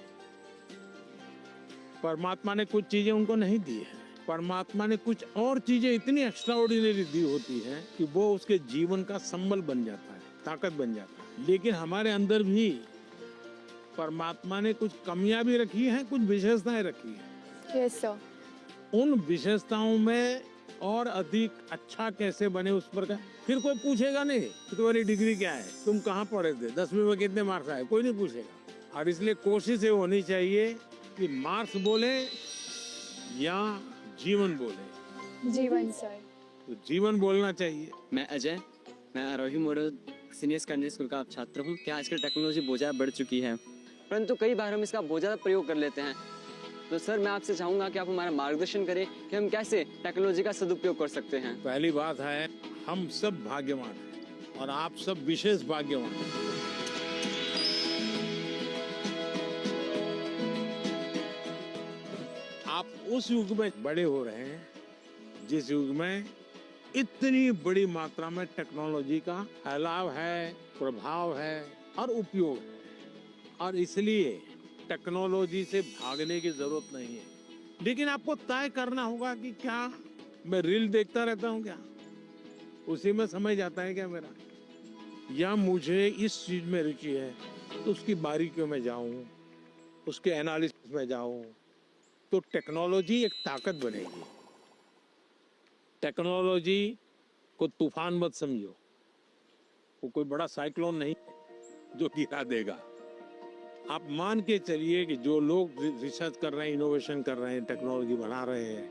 Speaker 6: परमात्मा ने कुछ चीजें उनको नहीं दी है, परमात्मा ने कुछ और चीजें इतनी एक्स्ट्राऑर्डिनरी दी होती हैं कि वो उसके जीवन का संबल बन जाता है, ताकत बन जाता है। लेकिन हमारे अंदर भी परमात्मा ने कुछ कमियां भी रखी हैं, कुछ विशेषताएं रखी हैं।
Speaker 2: Yes sir.
Speaker 6: उन विशेषताओं में और अधिक अच्छा कैसे बने उस पर का फिर कोई पूछेगा नहीं कि तुम्हारी डिग्री क्या है, तुम कहाँ पढ़े थे, 10वीं में कितने मार्क्स आए, कोई नहीं पूछेगा। और इसलिए कोशिश ये होनी चाहिए कि मार्क्स बोले या जीवन बोले।
Speaker 2: जीवन सर।
Speaker 6: तो जीवन बोलना चाहिए।
Speaker 15: मैं अजय, मैं आरोही मॉडल सीनियर सेकेंडरी स्कूल का छात्र हूँ। क्या आजकल टेक्नोलॉजी बहुत ज़्यादा बढ़ चुकी है, परंतु कई बार हम इसका बहुत ज़्यादा प्रयोग कर लेते हैं। तो सर मैं आपसे चाहूँगा कि आप हमारा मार्गदर्शन करें कि हम कैसे टेक्नोलॉजी का सदुपयोग कर सकते हैं।
Speaker 6: पहली बात है, हम सब भाग्यवान हैं और आप सब विशेष भाग्यवान हैं। आप उस युग में बड़े हो रहे हैं जिस युग में इतनी बड़ी मात्रा में टेक्नोलॉजी का फैलाव है, प्रभाव है और उपयोग है। और इसलिए टेक्नोलॉजी से भागने की जरूरत नहीं है, लेकिन आपको तय करना होगा कि क्या मैं रील देखता रहता हूँ, क्या उसी में समय जाता है क्या मेरा, या मुझे इस चीज में रुचि है तो उसकी बारीकियों में जाऊं, उसके एनालिसिस में जाऊं, तो टेक्नोलॉजी एक ताकत बनेगी। टेक्नोलॉजी को तूफान मत समझो, वो कोई बड़ा साइक्लोन नहीं जो गिरा देगा। आप मान के चलिए कि जो लोग रिसर्च कर रहे हैं, इनोवेशन कर रहे हैं, टेक्नोलॉजी बना रहे हैं,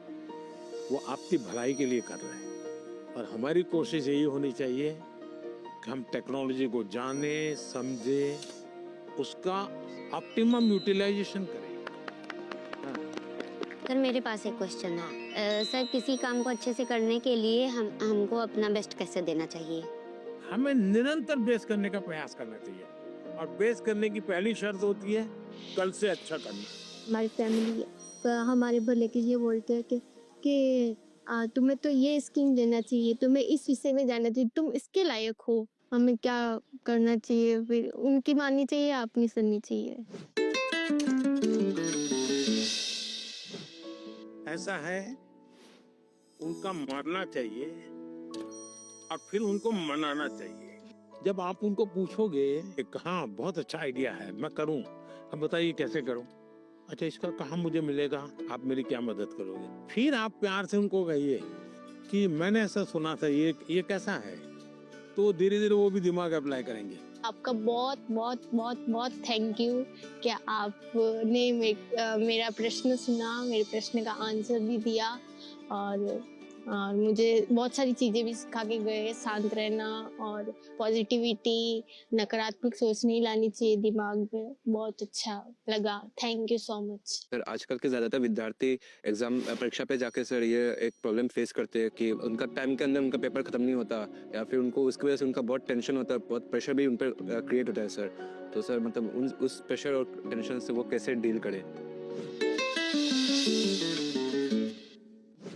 Speaker 6: वो आपकी भलाई के लिए कर रहे हैं। और हमारी कोशिश यही होनी चाहिए कि हम टेक्नोलॉजी को जाने, समझे, उसका ऑप्टिमम यूटिलाइजेशन करें।
Speaker 20: सर मेरे पास एक क्वेश्चन है। सर किसी काम को अच्छे से करने के लिए हमको अपना बेस्ट कैसे देना चाहिए?
Speaker 6: हमें निरंतर बेस्ट करने का प्रयास करना चाहिए, और बेस्ट करने की पहली शर्त होती है कल से अच्छा करना।
Speaker 2: हमारी फैमिली हमारे भले के लिए बोलते हैं कि तुम्हें तो ये स्कीम लेना चाहिए, तुम्हें इस विषय में जाना चाहिए, तुम इसके लायक हो, हमें क्या करना चाहिए? फिर उनकी माननी चाहिए या अपनी सुननी चाहिए?
Speaker 6: ऐसा है, उनका मानना चाहिए और फिर उनको मनाना चाहिए। जब आप उनको पूछोगे कि हाँ बहुत अच्छा आइडिया है, मैं करूं, अब बताइए कैसे करूं, अच्छा इसका कहाँ मुझे मिलेगा, आप मेरी क्या मदद करोगे? फिर आप प्यार से उनको कहिए कि मैंने ऐसा सुना था, ये कैसा है, तो धीरे धीरे वो भी दिमाग अप्लाई करेंगे।
Speaker 18: आपका बहुत बहुत बहुत बहुत थैंक यू कि आपने मेरा प्रश्न सुना, मेरे प्रश्न का आंसर भी दिया और मुझे बहुत सारी चीज़ें भी सिखा के गए। शांत रहना और पॉजिटिविटी, नकारात्मक सोच नहीं लानी चाहिए दिमाग में। बहुत अच्छा लगा, thank you so much.
Speaker 14: Sir आजकल के ज़्यादातर विद्यार्थी एग्जाम परीक्षा पे जाके सर ये एक प्रॉब्लम फेस करते हैं कि उनका टाइम के अंदर उनका पेपर ख़त्म नहीं होता, या फिर उनको उसकी वजह से उनका बहुत टेंशन होता है, बहुत प्रेशर भी उन पर क्रिएट होता है सर। तो सर मतलब उस प्रेशर और टेंशन से वो कैसे डील करें?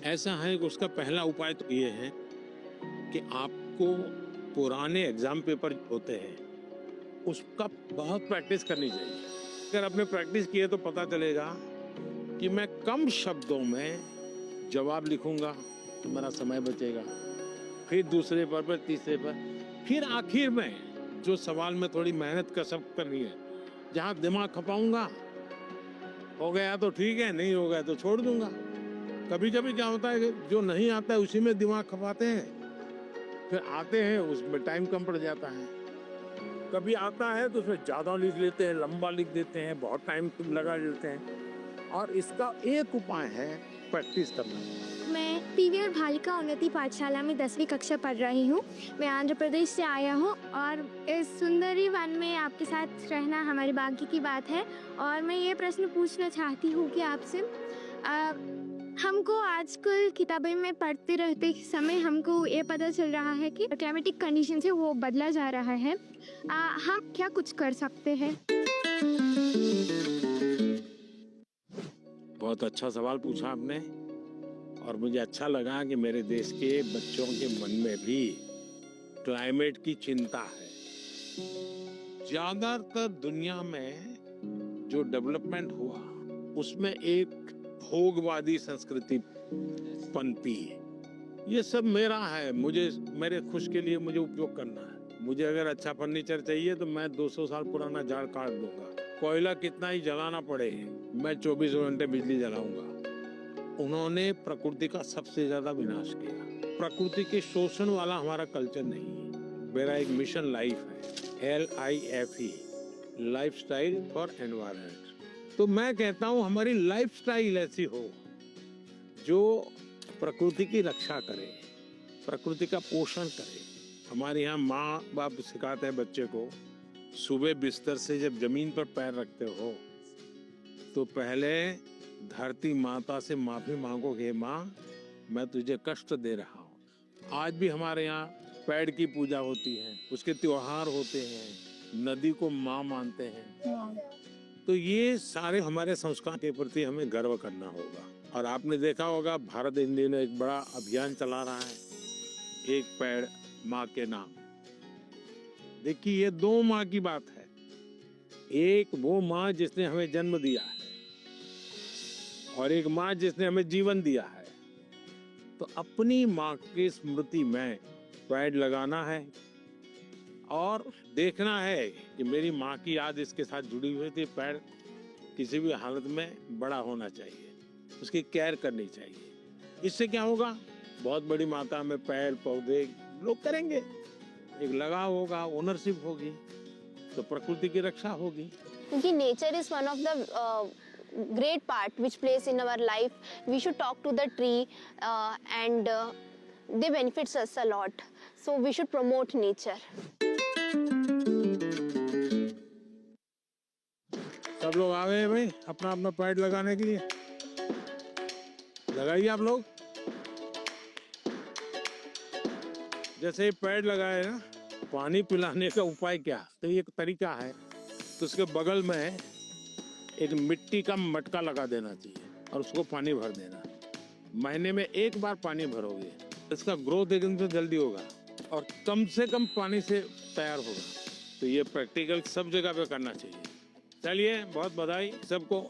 Speaker 6: ऐसा है कि उसका पहला उपाय तो ये है कि आपको पुराने एग्जाम पेपर होते हैं उसका बहुत प्रैक्टिस करनी चाहिए। अगर आपने प्रैक्टिस की है तो पता चलेगा कि मैं कम शब्दों में जवाब लिखूंगा तो मेरा समय बचेगा, फिर दूसरे पर तीसरे पर, फिर आखिर में जो सवाल में थोड़ी मेहनत कसरत करनी है, जहाँ दिमाग खपाऊंगा, हो गया तो ठीक है, नहीं हो गया तो छोड़ दूंगा। कभी कभी क्या होता है कि जो नहीं आता है उसी में दिमाग खपाते हैं, फिर आते हैं उसमें टाइम कम पड़ जाता है। कभी आता है तो उसमें ज़्यादा लिख लेते हैं, लंबा लिख देते हैं, बहुत टाइम लगा लेते हैं। और इसका एक उपाय है प्रैक्टिस करना।
Speaker 2: मैं पीवीआर बालिका उन्नति पाठशाला में 10वीं कक्षा पढ़ रही हूँ। मैं आंध्र प्रदेश से आया हूँ और इस सुंदरी वन में आपके साथ रहना हमारे भाग्य की बात है। और मैं ये प्रश्न पूछना चाहती हूँ कि आपसे हमको आजकल किताबें में पढ़ते रहते समय हमको ये पता चल रहा है कि क्लाइमेटिक कंडीशन है वो बदला जा रहा है। हम क्या कुछ कर सकते हैं?
Speaker 6: बहुत अच्छा सवाल पूछा आपने और मुझे अच्छा लगा कि मेरे देश के बच्चों के मन में भी क्लाइमेट की चिंता है। ज्यादातर दुनिया में जो डेवलपमेंट हुआ उसमें एक भोगवादी संस्कृति पनपी है। ये सब मेरा है, मुझे मेरे खुश के लिए मुझे उपयोग करना है। मुझे अगर अच्छा फर्नीचर चाहिए तो मैं 200 साल पुराना झाड़ काट दूंगा। कोयला कितना ही जलाना पड़े मैं 24 घंटे बिजली जलाऊंगा। उन्होंने प्रकृति का सबसे ज्यादा विनाश किया। प्रकृति के शोषण वाला हमारा कल्चर नहीं है। मेरा एक मिशन लाइफ है, LIFE, लाइफस्टाइल फॉर एनवायरनमेंट। तो मैं कहता हूँ हमारी लाइफस्टाइल ऐसी हो जो प्रकृति की रक्षा करे, प्रकृति का पोषण करे। हमारे यहाँ माँ बाप सिखाते हैं बच्चे को, सुबह बिस्तर से जब जमीन पर पैर रखते हो तो पहले धरती माता से माफी मांगोगे, माँ मैं तुझे कष्ट दे रहा हूँ। आज भी हमारे यहाँ पेड़ की पूजा होती है, उसके त्योहार होते हैं, नदी को माँ मानते हैं। तो ये सारे हमारे संस्कार के प्रति हमें गर्व करना होगा। और आपने देखा होगा भारत इन दिनों एक बड़ा अभियान चला रहा है, एक पेड़ माँ के नाम। देखिए ये दो माँ की बात है, एक वो माँ जिसने हमें जन्म दिया है और एक माँ जिसने हमें जीवन दिया है। तो अपनी माँ की स्मृति में पेड़ लगाना है और देखना है कि मेरी माँ की याद इसके साथ जुड़ी हुई थी। पेड़ किसी भी हालत में बड़ा होना चाहिए, उसकी केयर करनी चाहिए। इससे क्या होगा, बहुत बड़ी मात्रा में पेड़ पौधे लोग करेंगे, एक लगाव होगा, ओनरशिप होगी, तो प्रकृति की रक्षा होगी।
Speaker 18: क्योंकि nature is one of the great part which plays in our life. We should talk to the tree and they benefits us a lot. So we should promote nature.
Speaker 6: सब लोग आ गए भाई अपना अपना पेड़ लगाने के लिए। लगाइए आप लोग। जैसे पेड़ लगाए ना, पानी पिलाने का उपाय क्या, तो ये एक तरीका है। तो उसके बगल में एक मिट्टी का मटका लगा देना चाहिए और उसको पानी भर देना। महीने में एक बार पानी भरोगे, इसका ग्रोथ एकदम से जल्दी होगा और कम से कम पानी से तैयार होगा। तो ये प्रैक्टिकल सब जगह पे करना चाहिए। चलिए, बहुत बधाई सबको।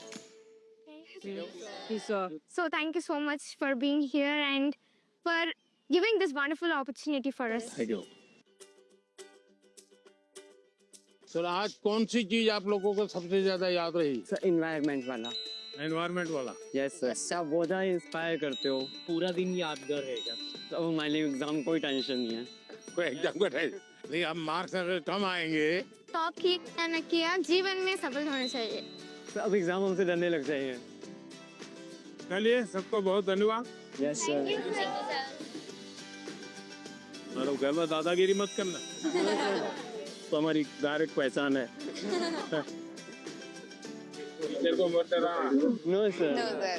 Speaker 2: So thank you so much for being here and for giving this wonderful opportunity for us.
Speaker 6: Thank you. Sir आज कौन सी चीज आप लोगों को सबसे ज्यादा याद रही?
Speaker 15: सर एनवायरनमेंट वाला।
Speaker 6: एनवायरनमेंट वाला?
Speaker 15: Yes sir. अच्छा आप बहुत इंस्पायर करते हो, पूरा दिन यादगार है क्या? तो हमारे लिए एग्जाम कोई टेंशन नहीं है।
Speaker 6: कोई एग्जाम का टेंशन नहीं, अब मार्क्स अगर कम आएंगे
Speaker 2: टॉप किया न किया, जीवन में सफल होना चाहिए।
Speaker 15: तो अब एग्जाम हमसे डरने लग जाएंगे।
Speaker 6: चलिए, सबको बहुत धन्यवाद।
Speaker 15: Yes sir.
Speaker 6: और घर में दादागिरी मत करना, तो हमारी डायरेक्ट पहचान है। टीचर को मत डराना।
Speaker 15: No sir.
Speaker 3: No, sir.